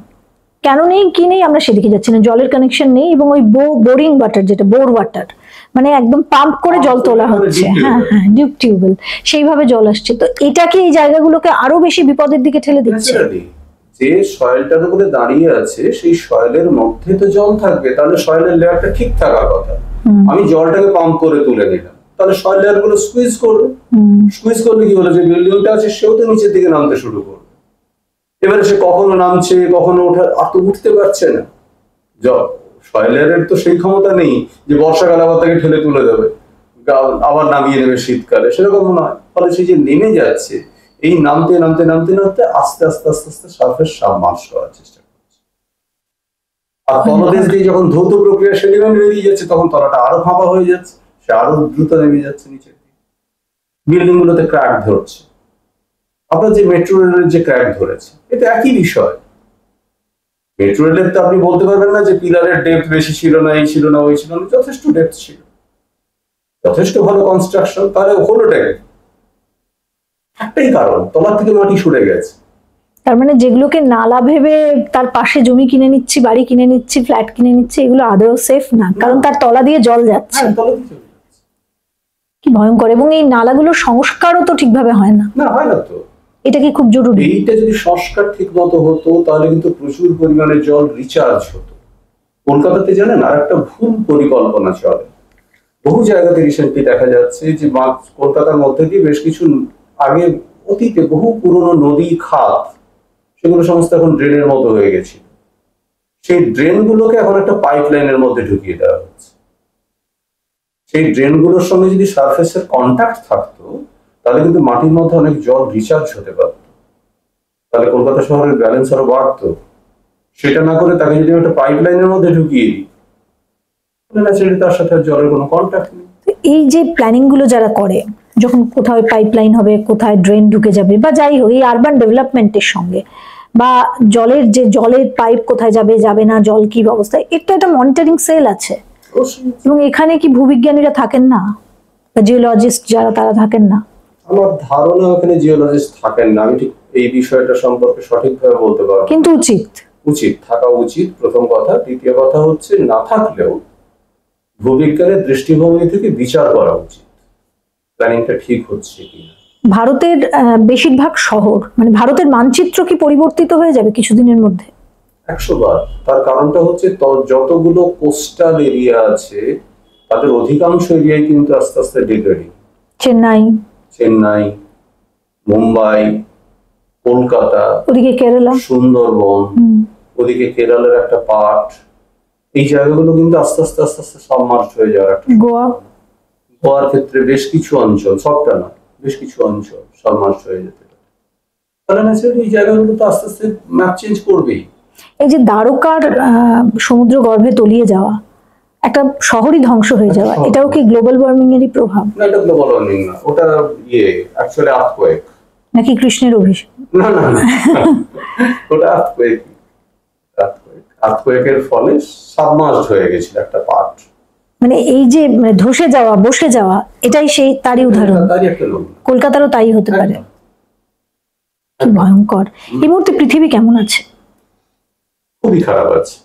কেন নেই কি নেই আমরা সেদিকে যাচ্ছি না, জলের কানেকশন নেই। এবং ওই বোরিং ওয়াটার, যেটা বোর ওয়াটার, মানে একদম পাম্প করে জল তোলা হচ্ছে, হ্যাঁ হ্যাঁ, ডিপ টিউবওয়েল, সেইভাবে জল আসছে। তো এটা কি এই জায়গাগুলোকে আরো বেশি বিপদের দিকে ঠেলে দিচ্ছে? যে সয়েলটার উপরে দাঁড়িয়ে আছে সেই সয়েলের মধ্যে তো জল থাকবে, তাহলে সয়েলের লেয়ারটা ঠিক থাকার কথা। আমি জলটাকে পাম্প করে তুলে দিলাম, তাহলে সয়েল লেয়ার গুলো স্কুইজ করবে। স্কুইজ করলে কি হলো, যে বিল্ডিংটা আছে সেও তো নিচের দিকে নামতে শুরু করবে। এবারে সে কখনো নামছে, কখনো ওঠার, আর তো উঠতে পারছে না। সয়েল লেয়ারের তো সেই ক্ষমতা নেই যে বর্ষাকালে আবার তাকে ঠেলে তুলে দেবে, আবার নামিয়ে দেবে শীতকালে, সেরকম নয়। ফলে সে যে নেমে যাচ্ছে, এই নামতে নামতে নামতে নামতে আস্তে আস্তে আস্তে আস্তে সারফেস সাবমার্জ করার চেষ্টা করছে। আর তলদেশ দিয়ে যখন ধৌত প্রক্রিয়া সেডিমেন্ট বেরিয়ে যাচ্ছে, তখন তলাটা আরো ফাঁপা হয়ে যাচ্ছে, সে আরো দ্রুত নেমে যাচ্ছে নিচের দিকে। বিল্ডিং গুলোতে ক্র্যাক ধরছে। আপনার যে মেট্রো রেলের যে ক্র্যাক ধরেছে, এটা একই বিষয়। মেট্রো রেলের তো আপনি বলতে পারবেন না যে পিলারের ডেপথ বেশি ছিল না, এই ছিল না, ওই ছিল না, যথেষ্ট ডেপথ ছিল, যথেষ্ট ভালো কনস্ট্রাকশন। তাহলে হলোটাকে একটাই কারণ, তলার থেকে মাটি সরে গেছে। তার মানে যেগুলোকে নালা ভেবে তার পাশে জমি কিনে নিচ্ছি, বাড়ি কিনে নিচ্ছি, ফ্ল্যাট কিনে নিচ্ছি, এগুলো আদৌ সেফ না, কারণ তার তলা দিয়ে জল যাচ্ছে। কি ভয়ঙ্কর। এবং এই নালাগুলোর সংস্কারও তো ঠিকভাবে হয় না। না, হয় না তো। এটা কি খুব জরুরি? এইটা যদি সংস্কার ঠিক মতো হতো, তাহলে কিন্তু প্রচুর পরিমাণে জল রিচার্জ হতো। কলকাতাতে জানেন আর একটা ভুল পরিকল্পনা চলে। বহু জায়গাতে রিসেন্টলি দেখা যাচ্ছে যে কলকাতার মধ্যে দিয়ে বেশ কিছু আগে অতীতে বহু পুরনো নদী, খাত, সেগুলো সমস্ত এখন ড্রেনের মতো হয়ে গেছে। সেই ড্রেন গুলোকে এখন একটা পাইপ লাইনের মধ্যে ঢুকিয়ে দেওয়া হচ্ছে। সেই ড্রেন গুলোর সঙ্গে যদি সারফেসের কন্ট্যাক্ট থাকতো, তাহলে কিন্তু মাটির মধ্যে অনেক জল রিচার্জ হতে পারত, তাহলে কলকাতা শহরের ব্যালেন্স আরো বাড়তো। সেটা না করে তাকে যদি একটা পাইপ লাইনের মধ্যে ঢুকিয়ে দিই, ন্যাচারালি তার সাথে জলের কোনো কন্ট্যাক্ট নেই। এই যে প্ল্যানিং গুলো যারা করে, যখন কোথাও পাইপ লাইন হবে, কোথায় ড্রেন ঢুকে যাবে, বা যাই হোক, এই আরবান ডেভেলপমেন্টের সঙ্গে, বা জলের পাইপ কোথায় যাবে, যাবে না, জল কি অবস্থায়, এটা একটা মনিটরিং সেল আছে। এবং এখানে কি ভূবিজ্ঞানীরা থাকেন না, বা জিওলজিস্ট যারা, তারা থাকেন না? আমার ধারণা ওখানে জিওলজিস্ট থাকেন না। আমি ঠিক এই বিষয়টা সম্পর্কে সঠিকভাবে বলতে পারবো, কিন্তু উচিত থাকা উচিত, প্রথম কথা। দ্বিতীয় কথা হচ্ছে, না থাকলেও ভূবিজ্ঞানের দৃষ্টিভঙ্গি থেকে বিচার করা উচিত, প্ল্যানিংটা ঠিক হচ্ছে কিনা। ভারতের বেশিরভাগ শহর, মানে ভারতের মানচিত্র কি পরিবর্তিত হয়ে যাবে কিছুদিনের মধ্যে? 100 বার। তার কারণটা হচ্ছে, যতগুলো কোস্টাল এরিয়া আছে তাদের অধিকাংশ এরিয়ায় কিন্তু আস্তে আস্তে ডিগ্রেডিং। চেন্নাই, মুম্বাই, কলকাতা, ওদিকে কেরালা, সুন্দরবন, ওদিকে কেরালার একটা পার্ট, এই জায়গাগুলো কিন্তু আস্তে আস্তে আস্তে আস্তে সাবমার্জ হয়ে যাওয়ার একটা। গোয়ার ক্ষেত্রে বেশ কিছু অঞ্চল, সবটা না, বেশ কিছু অঞ্চল সাবমার্জ হয়ে যেতে পারে। তাহলে ন্যাচারালি এই জায়গাগুলো তো আস্তে আস্তে ম্যাপ চেঞ্জ করবেই। এই যে দ্বারকার সমুদ্র গর্ভে তলিয়ে যাওয়া, একটা শহরই ধ্বংস হয়ে যাওয়া, এটাও কি গ্লোবাল ওয়ার্মিং এরই প্রভাব? না, এটা গ্লোবাল ওয়ার্মিং না, ওটা অ্যাকচুয়ালি আর্থকোয়েক। নাকি কৃষ্ণের অভিষেক? না, ওটা আর্থকোয়েকের ফলে সাবমার্জড হয়ে গেছিল একটা পার্ট। মানে এই যে ধসে যাওয়া, বসে যাওয়া, এটাই সেই তারই উদাহরণ। কলকাতারও তাই হতে পারে। কি ভয়ঙ্কর। এই মুহূর্তে পৃথিবী কেমন আছে? খুবই খারাপ আছে।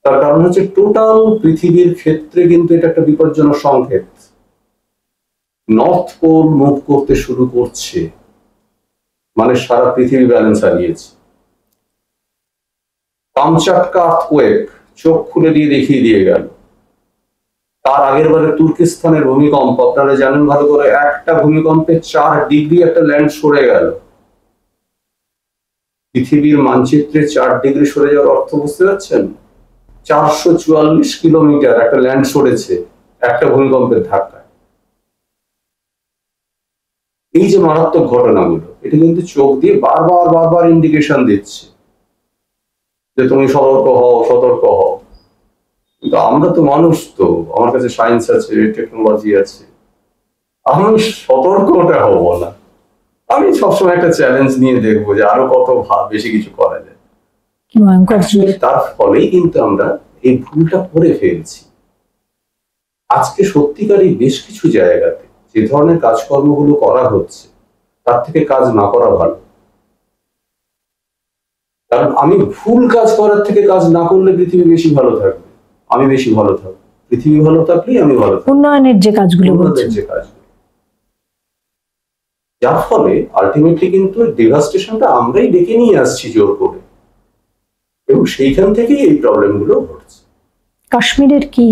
তার কারণ হচ্ছে, টোটাল পৃথিবীর ক্ষেত্রে কিন্তু এটা একটা বিপজ্জনক সংকেত। নর্থ পোল মুভ করতে শুরু করছে, মানে সারা পৃথিবী ব্যালেন্স হারিয়েছে। কামচাটকা আর্থকোয়েক চোখ খুলে দিয়ে দেখিয়ে দিয়ে গেল। তার আগের বারে তুর্কিস্তানের ভূমিকম্প, আপনারা জানেন ভালো করে, একটা ভূমিকম্পে 4 ডিগ্রি একটা ল্যান্ড সরে গেল। পৃথিবীর মানচিত্রে 4 ডিগ্রি সরে যাওয়ার অর্থ বুঝতে পারছেন? 444 কিলোমিটার একটা ল্যান্ড সরেছে একটা ভূমিকম্পের ধাক্কায়। এই যে মারাত্মক ঘটনাগুলো, এটা কিন্তু চোখ দিয়ে বারবার ইন্ডিকেশন দিচ্ছে যে তুমি সতর্ক হও। কিন্তু আমরা তো মানুষ, তো আমার কাছে সায়েন্স আছে, টেকনোলজি আছে, আমি সতর্কটা হব না। আমি সবসময় একটা চ্যালেঞ্জ নিয়ে দেখবো যে আরো কত বেশি কিছু করা যায়। তার ফলেই কিন্তু আমরা এই ভুলটা করে ফেলছি। আজকে সত্যিকারই বেশ কিছু জায়গাতে যে ধরনের কাজকর্মগুলো করা হচ্ছে তার থেকে কাজ না করা ভালো। কারণ আমি ভুল কাজ করার থেকে কাজ না করলে পৃথিবী বেশি ভালো থাকবে, আমি বেশি ভালো থাকবো, পৃথিবী ভালো থাকলেই আমি ভালো থাকবো। উন্নয়নের যে কাজগুলো, যার ফলে আলটিমেটলি কিন্তু ডেভাস্টেশনটা আমরাই ডেকে নিয়ে আসছি জোর করে, এবং সেইখান থেকেই এই প্রবলেম গুলো ঘটছে। কাশ্মীরের কি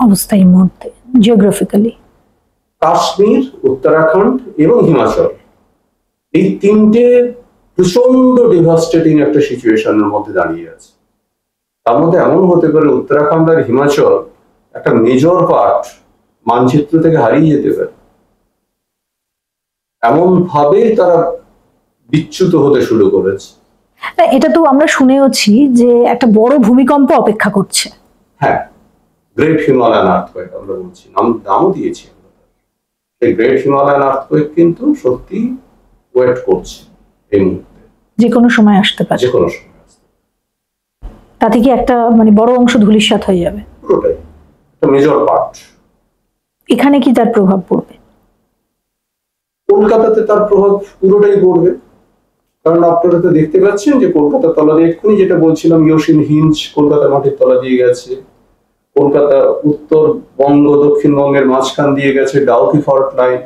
অবস্থা এই মুহূর্তে জিওগ্রাফিক্যালি? কাশ্মীর, উত্তরাখণ্ড এবং হিমাচল, এই তিনটে প্রচন্ড ডেভাস্টেটিং একটা সিচুয়েশনের মধ্যে দাঁড়িয়ে আছে। তার মধ্যে এমন হতে পারে উত্তরাখণ্ড আর হিমাচল একটা মেজর পার্ট মানচিত্র থেকে হারিয়ে যেতে পারে, এমন ভাবে তারা বিচ্যুত হতে শুরু করেছে। এটা তো আমরা শুনেওছি যে একটা বড় ভূমিকম্প অপেক্ষা করছে। হ্যাঁ, গ্রেট হিমালয়ান আর্থকোয়েক আমরা বলছি, নামও দিয়েছি আমরা। এই গ্রেট হিমালয়ান আর্থকোয়েক কিন্তু সত্যি ওয়েট করছে এই মুহূর্তে, যে কোনো সময় আসতে পারে, যে কোনো সময় আসতে পারে। তাতে কি একটা মানে বড় অংশ ধূলিসাৎ হয়ে যাবে? পুরোটাই একটা মেজর পার্ট। এখানে কি তার প্রভাব পড়বে? কলকাতাতে তার প্রভাব পুরোটাই পড়বে, কারণ আপনারা তো দেখতে পাচ্ছেন যে কলকাতার তলা দিয়ে, এক্ষুনি যেটা বলছিলাম, ইয়োশিন হিঞ্জ কলকাতা মাটির তলা দিয়ে গেছে, কলকাতা উত্তরবঙ্গ দক্ষিণবঙ্গের মাঝখান দিয়ে গেছে ডাউকি ফল্ট লাইন,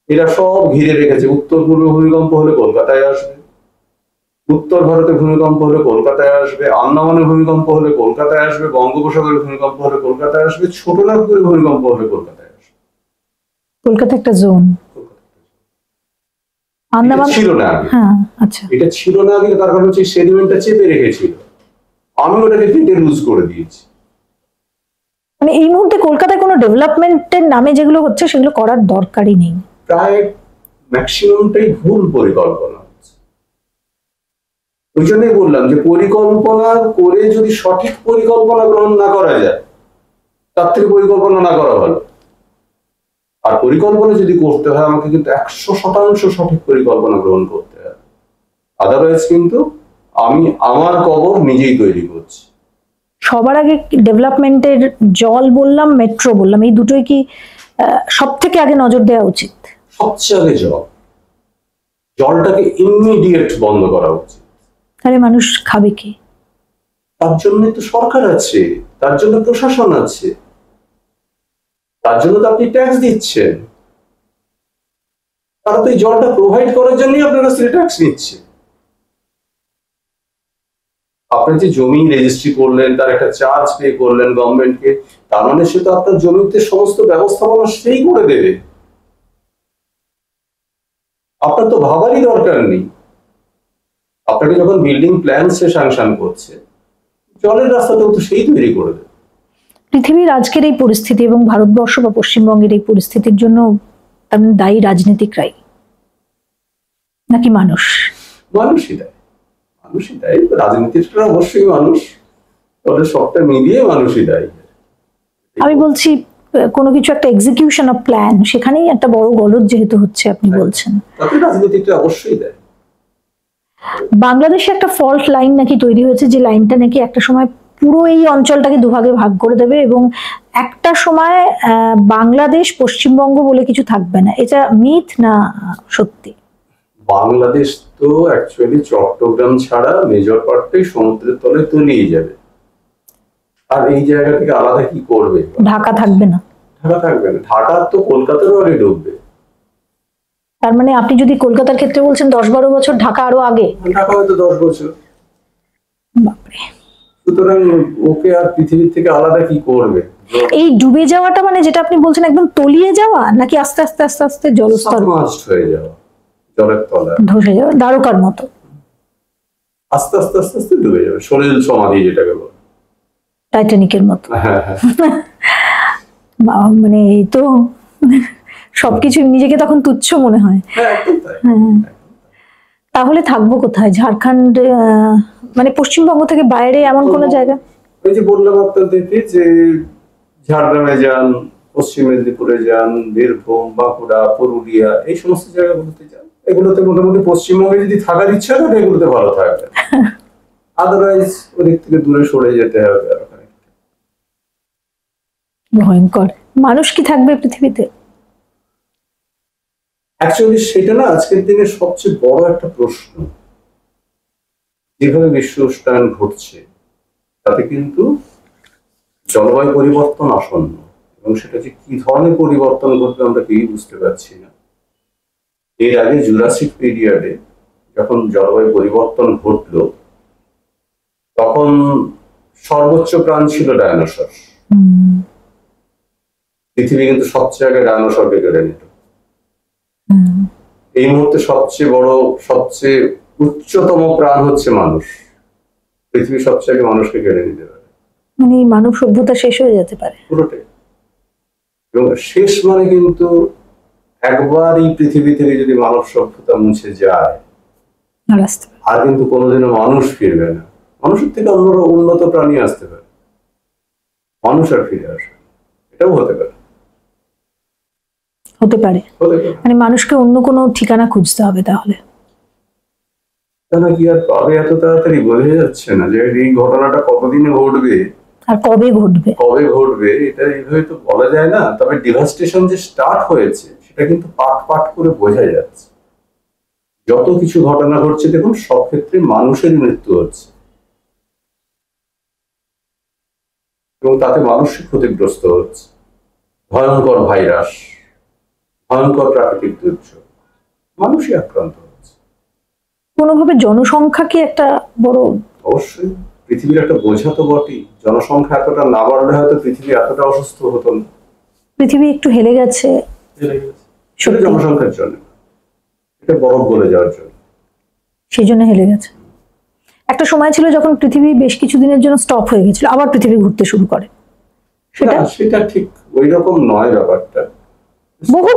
এরা সব ঘিরে রেখেছে। উত্তর পূর্বে ভূমিকম্প হলে কলকাতায় আসবে, উত্তর ভারতে ভূমিকম্প হলে কলকাতায় আসবে, আন্দামানে ভূমিকম্প হলে কলকাতায় আসবে, বঙ্গোপসাগরে ভূমিকম্প হলে কলকাতায় আসবে, ছোটনাগপুরে ভূমিকম্প হলে কলকাতায় আসবে। কলকাতা একটা জোন, আন্দামান ছিল না আগে। হ্যাঁ, আচ্ছা, এটা ছিল না আগে, তার কারণ হচ্ছে সেডিমেন্টটা চেপে রেখেছিল, আমি ওটাকে কেটে লুজ করে দিয়েছি। মানে এই মুহূর্তে কলকাতায় কোনো ডেভেলপমেন্টের নামে যেগুলো হচ্ছে সেগুলো করার দরকারই নেই। প্রায় ম্যাক্সিমামটাই ভুল পরিকল্পনা হচ্ছে। ওই জন্যই বললাম যে পরিকল্পনা করে যদি সঠিক পরিকল্পনা গ্রহণ না করা যায়, তার থেকে পরিকল্পনা না করা ভালো। আর পরিকল্পনা যদি করতে হয় আমাকে কিন্তু 100% সঠিক পরিকল্পনা গ্রহণ করতে হয়, আদারওয়াইজ কিন্তু আমি আমার কবর নিজেই তৈরি করছি। সবার আগে ডেভেলপমেন্টের জল বললাম, মেট্রো বললাম, এই দুটোই কি সব থেকে আগে নজর দেওয়া উচিত? সবচেয়ে আগে জলটাকে ইমিডিয়েট বন্ধ করা উচিত। তাহলে মানুষ খাবে কি? তার জন্য তো সরকার আছে, তার জন্য প্রশাসন আছে, তার জন্য তো আপনি ট্যাক্স দিচ্ছেন, তারা তো এই জলটা প্রোভাইড করার জন্যই আপনার কাছ থেকে ট্যাক্স নিচ্ছে। আপনি যে জমি রেজিস্ট্রি করলেন, তার একটা চার্জ পে করলেন গভর্নমেন্টকে, তার মানে সে তো আপনার জমিতে সমস্ত ব্যবস্থাপনা সেই করে দেবে, আপনার তো ভাবারই দরকার নেই। আপনাকে যখন বিল্ডিং প্ল্যান সে স্যাংশন করছে, জলের রাস্তাতেও তো সেই তৈরি করে দেবে। পৃথিবীর আজকের এই পরিস্থিতি এবং ভারতবর্ষ বা পশ্চিমবঙ্গের এই পরিস্থিতির জন্য দায়ী রাজনীতিকরাই নাকি মানুষ? মানুষই দায়ী, রাজনীতিকরা অবশ্যই মানুষ, তবে সবটা মিলিয়ে মানুষই দায়ী। আমি বলছি কোনো কিছু একটা এক্সিকিউশন অফ প্ল্যান, সেখানেই একটা বড় গলদ যেহেতু হচ্ছে আপনি বলছেন, তাতে রাজনীতিকরা অবশ্যই দায়ী। বাংলাদেশে একটা ফল্ট লাইন নাকি তৈরি হয়েছে, যে লাইনটা নাকি একটা সময় পুরো এই অঞ্চলটাকে দুভাগে ভাগ করে দেবে এবং একটা সময় বাংলাদেশ পশ্চিমবঙ্গ বলে কিছু থাকবে না। এটা মিথ না সত্যি? বাংলাদেশ তো অ্যাকচুয়ালি চট্টগ্রাম ছাড়া মেজর পার্টটাই সমুদ্রের তলে তলিয়ে যাবে, আর এই জায়গা থেকে আলাদা কি করবে? ঢাকা থাকবে না, ঢাকা তো কলকাতারও আগে ডুববে। তার মানে আপনি যদি কলকাতার ক্ষেত্রে বলছেন 10-12 বছর, ঢাকা আরো আগে, ঢাকা হয়তো 10 বছর। বাপরে। সুতরাং ওকে আর পৃথিবীর থেকে আলাদা কি করবে? এই ডুবে যাওয়াটা মানে যেটা আপনি বলছেন একদম তলিয়ে যাওয়া, নাকি আস্তে আস্তে আস্তে আস্তে জলস্তর হয়ে যাওয়া, জলের তলায় ধসে যাওয়া, দ্বারকার মতো আস্তে আস্তে আস্তে আস্তে ডুবে যাবে, সলিল সমাধি যেটাকে বলে, টাইটানিকের মতো। মানে এই তো সবকিছু নিজেকে তখন তুচ্ছ মনে হয়। তাহলে থাকবো কোথায়? ঝাড়খণ্ড মানে পশ্চিমবঙ্গ থেকে বাইরে এমন কোন জায়গা? ওই যে বললাম আপনাদেরকে যে ঝাড়গ্রামে যান, পশ্চিম মেদিনীপুরে যান, বীরভূম, বাঁকুড়া, পুরুলিয়া, এই সমস্ত জায়গাগুলোতে যান, এগুলোতে মোটামুটি পশ্চিমবঙ্গে যদি থাকার ইচ্ছা থাকে এগুলোতে ভালো থাকবে, আদারওয়াইজ ওদিক থেকে দূরে সরে যেতে হবে। ভয়ঙ্কর। মানুষ কি থাকবে পৃথিবীতে? অ্যাকচুয়ালি সেটা না আজকের দিনে সবচেয়ে বড় একটা প্রশ্ন। যেভাবে বিশ্ব উষ্ণায়ন ঘটছে তাতে কিন্তু জলবায়ু পরিবর্তন আসন্ন, এবং সেটা যে কি ধরনের পরিবর্তন ঘটবে আমরা কেউই বুঝতে পারছি না। এর আগে জুরাসিক পিরিয়ডে যখন জলবায়ু পরিবর্তন ঘটলো তখন সর্বোচ্চ প্রাণ ছিল ডায়নোসর। পৃথিবী কিন্তু সবচেয়ে আগে ডায়নোসরকে কেড়ে নিত। এই মুহূর্তে সবচেয়ে বড়, সবচেয়ে উচ্চতম প্রাণ হচ্ছে মানুষ। পৃথিবী সবচেয়ে আগে মানুষকে কেড়ে নিতে পারে, মানে মানব সভ্যতা শেষ হয়ে যেতে পারে পুরোটাই। এবং শেষ মানে কিন্তু একবার এই পৃথিবী থেকে যদি মানব সভ্যতা মুছে যায় আর কিন্তু কোনোদিনও মানুষ ফিরবে না। মানুষের থেকে অন্য উন্নত প্রাণী আসতে পারে, মানুষ আর ফিরে আসবে, এটাও হতে পারে। মানে মানুষকে অন্য কোনো ঠিকানা খুঁজতে হবে তাহলে। তাহলে কি আর পাবে এত তাড়াতাড়ি? বোঝা যাচ্ছে না যে এই ঘটনাটা কতদিনে ঘটবে আর কবে ঘটবে এটা এইভাবে তো বলা যায় না। তবে ডিভাস্টেশন যে স্টার্ট হয়েছে সেটা কিন্তু পাট পাট করে বোঝা যাচ্ছে। যত কিছু ঘটনা ঘটছে দেখুন সব ক্ষেত্রে মানুষের মৃত্যু হচ্ছে এবং তাতে মানুষই ক্ষতিগ্রস্ত হচ্ছে। ভয়ঙ্কর ভাইরাস, ভয়ঙ্কর প্রাকৃতিক দুর্যোগ, মানুষই আক্রান্ত হচ্ছে। কোনোভাবে জনসংখ্যা কি একটা বড়? অবশ্যই, পৃথিবীর একটা বোঝা তো বটেই। জনসংখ্যা এতটা না বাড়লে হয়তো পৃথিবী এতটা অসুস্থ হতো না। পৃথিবী একটু হেলে গেছে সেটা জনসংখ্যার জন্য, এটা বরফ গলে যাওয়ার জন্য, সেই জন্য হেলে গেছে। একটা সময় ছিল যখন পৃথিবী বেশ কিছুদিনের জন্য স্টপ হয়ে গেছিল, আবার পৃথিবী ঘুরতে শুরু করে। সেটা ঠিক ওই রকম নয় ব্যাপারটা, বহু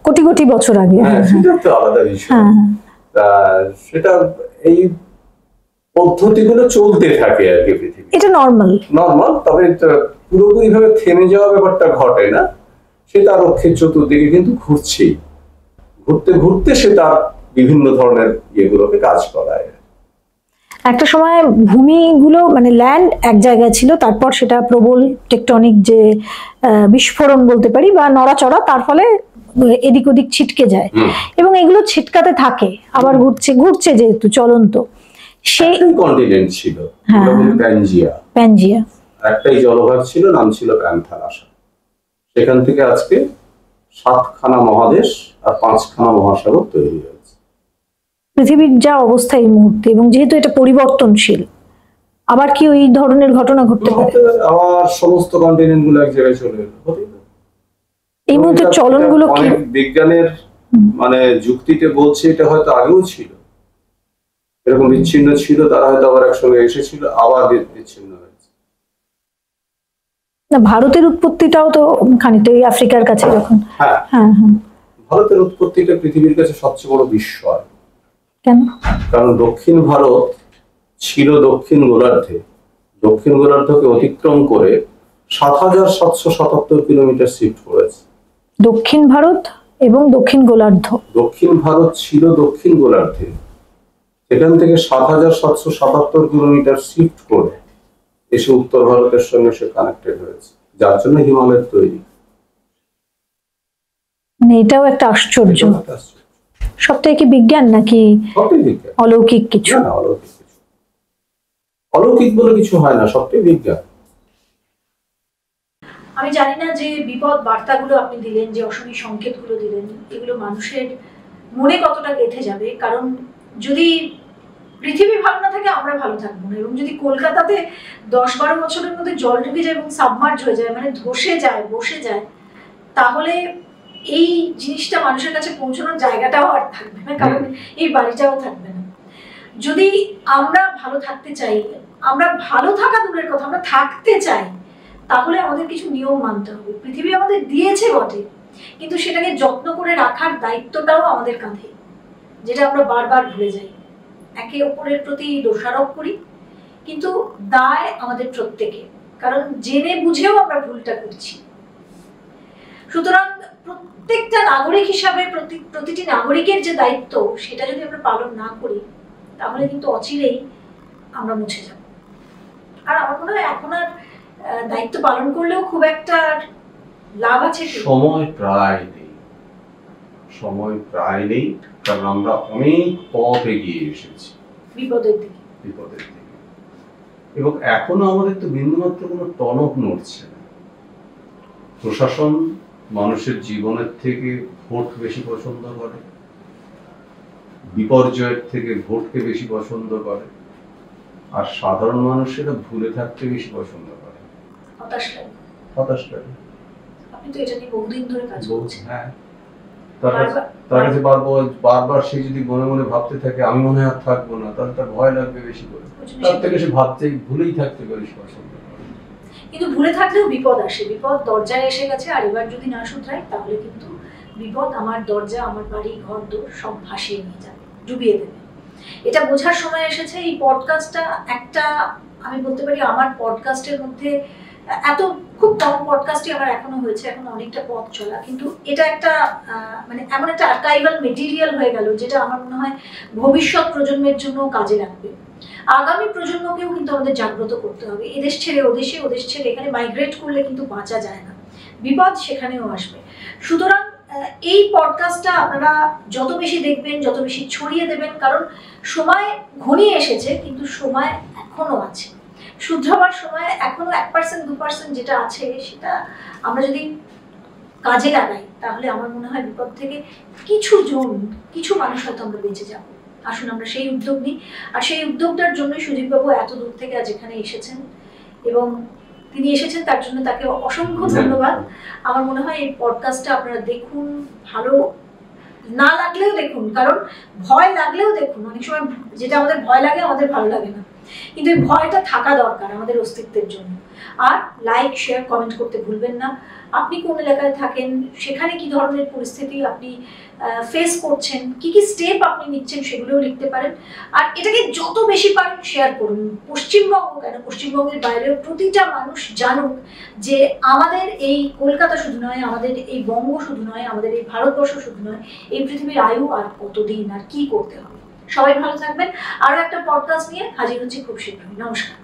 কোটি কোটি বছর আগে। সেটা তো আলাদা বিষয়। সেটা এই পদ্ধতিগুলো চলতে থাকে আর কি পৃথিবী, এটা নরমাল। তবে পুরোপুরি ভাবে থেমে যাওয়া ব্যাপারটা ঘটে না। সে তার অক্ষের চতুর্দিকে কিন্তু ঘুরছেই, ঘুরতে ঘুরতে সে তার বিভিন্ন ধরনের ইয়েগুলোকে কাজ করায়। একটা সময় ভূমিগুলো মানে ল্যান্ড এক জায়গায় ছিল, তারপর সেটা প্রবল টেকটনিক যে বিস্ফোরণ বলতে পারি বা নড়াচড়া, তার ফলে এদিক ওদিক ছিটকে যায় এবং এগুলো ছিটকাতে থাকে, আবার ঘুরছে যেহেতু চলন্ত। সেই কন্টিনেন্ট ছিল প্যানজিয়া, একটাই জলভাগ ছিল, নাম ছিল প্যান্থারাসা। সেখান থেকে আজকে 7খানা মহাদেশ আর 5খানা মহাসাগর তৈরি হয়েছে। পৃথিবীর যা অবস্থা এই মুহূর্তে, এবং যেহেতু এটা পরিবর্তনশীল, আবার কি ওই ধরনের ঘটনা ঘটতে পারে? আবার সমস্ত কন্টিনেন্ট গুলো এক জায়গায় চলে এলো, এই মুহূর্তে চলন গুলো কি বিজ্ঞানের মানে যুক্তিতে বলছে এটা হয়তো আগেও ছিল, এরকম বিচ্ছিন্ন ছিল, তারা হয়তো আবার একসঙ্গে এসেছিল, আবার বিচ্ছিন্ন হয়েছে। না, ভারতের উৎপত্তিটাও তো খানিকটা আফ্রিকার কাছে যখন। হ্যাঁ, ভারতের উৎপত্তিটা পৃথিবীর কাছে সবচেয়ে বড় বিস্ময়। কেন? কারণ দক্ষিণ ভারত ছিল দক্ষিণ গোলার্ধকে অতিক্রম করে 7,777 কিলোমিটার শিফট করেছে। দক্ষিণ ভারত এবং দক্ষিণ গোলার্ধ, দক্ষিণ ভারত ছিল দক্ষিণ গোলার্ধে, সেখান থেকে 7,777 কিলোমিটার শিফট করে এসে উত্তর ভারতের সঙ্গে সে কানেক্টেড হয়েছে, যার জন্য হিমালয়ের তৈরি। মানে এটাও একটা আশ্চর্য। সবটাই কি বিজ্ঞান নাকি অলৌকিক কিছু? অলৌকিক বলে কিছু হয় না, সবটাই বিজ্ঞান। আমি জানি না যে বিপদ বার্তাগুলো আপনি দিলেন, যে অশনি সংকেতগুলো দিলেন, এগুলো মানুষের মনে কতটা গেঁথে যাবে। কারণ যদি পৃথিবী ভালো না থাকে আমরা ভালো থাকবো না, এবং যদি কলকাতাতে 10-12 বছরের মধ্যে জল ঢুকে যায় এবং সাবমার্জ হয়ে যায়, মানে ধসে যায়, বসে যায়, তাহলে এই জিনিসটা মানুষের কাছে পৌঁছানোর জায়গাটাও আর থাকবে না, কারণ এই বাড়িটাও থাকবে না। যদি আমরা ভালো থাকতে চাই, আমরা ভালো থাকা দূরের কথা, আমরা থাকতে চাই, তাহলে আমাদের কিছু নিয়ম মানতে হবে। পৃথিবী আমাদের দিয়েছে বটে, কিন্তু সেটাকে যত্ন করে রাখার দায়িত্বটাও আমাদের কাঁধে, যেটা আমরা বারবার ভুলে যাই। একে অপরের প্রতি দোষারোপ করি কিন্তু দায় আমাদের প্রত্যেকে, কারণ জেনে বুঝেও আমরা ভুলটা করছি। সুতরাং প্রত্যেকটা নাগরিক হিসাবে প্রতিটি নাগরিকের যে দায়িত্ব সেটা যদি আমরা পালন না করি তাহলে কিন্তু অচিরেই আমরা মুছে যাব। আর আমার মনে হয় এখন আর দায়িত্ব পালন করলেও খুব একটা লাভ আছে। সময় প্রায় নেই, কারণ আমরা অনেক পথ এগিয়ে এসেছি বিপদের দিকে। এবং এখনো আমাদের তো বিন্দুমাত্র কোনো টনক নড়ছে না। প্রশাসন মানুষের জীবনের থেকে ভোট বেশি পছন্দ করে, বিপর্যয়ের থেকে ভোটকে বেশি পছন্দ করে, আর সাধারণ মানুষেরা ভুলে থাকতে বেশি পছন্দ করে। হতাশ লাগে। আপনি তো এটা নিয়ে বহুদিন ধরে কাজ করছেন। হ্যাঁ, তার কাছে বারবার সে যদি মনে মনে ভাবতে থাকে আমি মনে হয় থাকবো না, তাহলে তার ভয় লাগবে বেশি করে, তার থেকে সে ভুলেই থাকতে বেশি পছন্দ করে। কিন্তু ভুলে থাকলেও বিপদ আসে, বিপদ দরজায় এসে গেছে, আর এবার যদি না শুধরাই তাহলে কিন্তু বিপদ আমার দরজা, আমার বাড়ি, ঘর দোর সব ভাসিয়ে নিয়ে যাবে, ডুবিয়ে দেবে। এটা বোঝার সময় এসেছে। এই পডকাস্টটা একটা, আমি বলতে পারি আমার পডকাস্টের মধ্যে এত খুব কম পডকাস্টই আমার এখনো হয়েছে, এখন অনেকটা পথ চলা, কিন্তু এটা একটা মানে এমন একটা আর্কাইভাল মেটেরিয়াল হয়ে গেল যেটা আমার মনে হয় ভবিষ্যৎ প্রজন্মের জন্য কাজে লাগবে। আগামী প্রজন্মকেও কিন্তু আমাদের জাগ্রত করতে হবে। এদেশ ছেড়ে ওদেশে, ওদেশ ছেড়ে এখানে মাইগ্রেট করলে কিন্তু বাঁচা যায় না, বিপদ সেখানেও আসবে। সুতরাং এই পডকাস্টটা আপনারা যত বেশি দেখবেন, যত বেশি ছড়িয়ে দেবেন, কারণ সময় ঘনিয়ে এসেছে, কিন্তু সময় এখনো আছে, শুধরাবার সময় এখনো 1% 2% যেটা আছে সেটা আমরা যদি কাজে লাগাই তাহলে আমার মনে হয় বিপদ থেকে কিছু মানুষ হয়তো আমরা বেঁচে যাব। আসুন আমরা সেই উদ্যোগ নিই। আর সেই উদ্যোগটার জন্য সুজিতবাবু এত দূর থেকে আজ এখানে এসেছেন, এবং তিনি এসেছেন তার জন্য তাকে অসংখ্য ধন্যবাদ। আমার মনে হয় এই পডকাস্টটা আপনারা দেখুন, ভালো না লাগলেও দেখুন, কারণ ভয় লাগলেও দেখুন। অনেক সময় যেটা আমাদের ভয় লাগে আমাদের ভালো লাগে না, কিন্তু এই ভয়টা থাকা দরকার আমাদের অস্তিত্বের জন্য। আর লাইক, শেয়ার, কমেন্ট করতে ভুলবেন না। আপনি কোন এলাকায় থাকেন, সেখানে কি ধরনের পরিস্থিতি আপনি ফেস করছেন, কি কি স্টেপ আপনি নিচ্ছেন সেগুলোও লিখতে পারেন। আর এটাকে যত বেশি পারেন শেয়ার করুন। পশ্চিমবঙ্গ কেন, পশ্চিমবঙ্গের বাইরেও প্রতিটা মানুষ জানুক যে আমাদের এই কলকাতা শুধু নয়, আমাদের এই বঙ্গ শুধু নয়, আমাদের এই ভারতবর্ষ শুধু নয়, এই পৃথিবীর আয়ু আর কতদিন, আর কি করতে হবে। সবাই ভালো থাকবেন। আরো একটা পডকাস্ট নিয়ে হাজির হচ্ছি খুব শীঘ্রই। নমস্কার।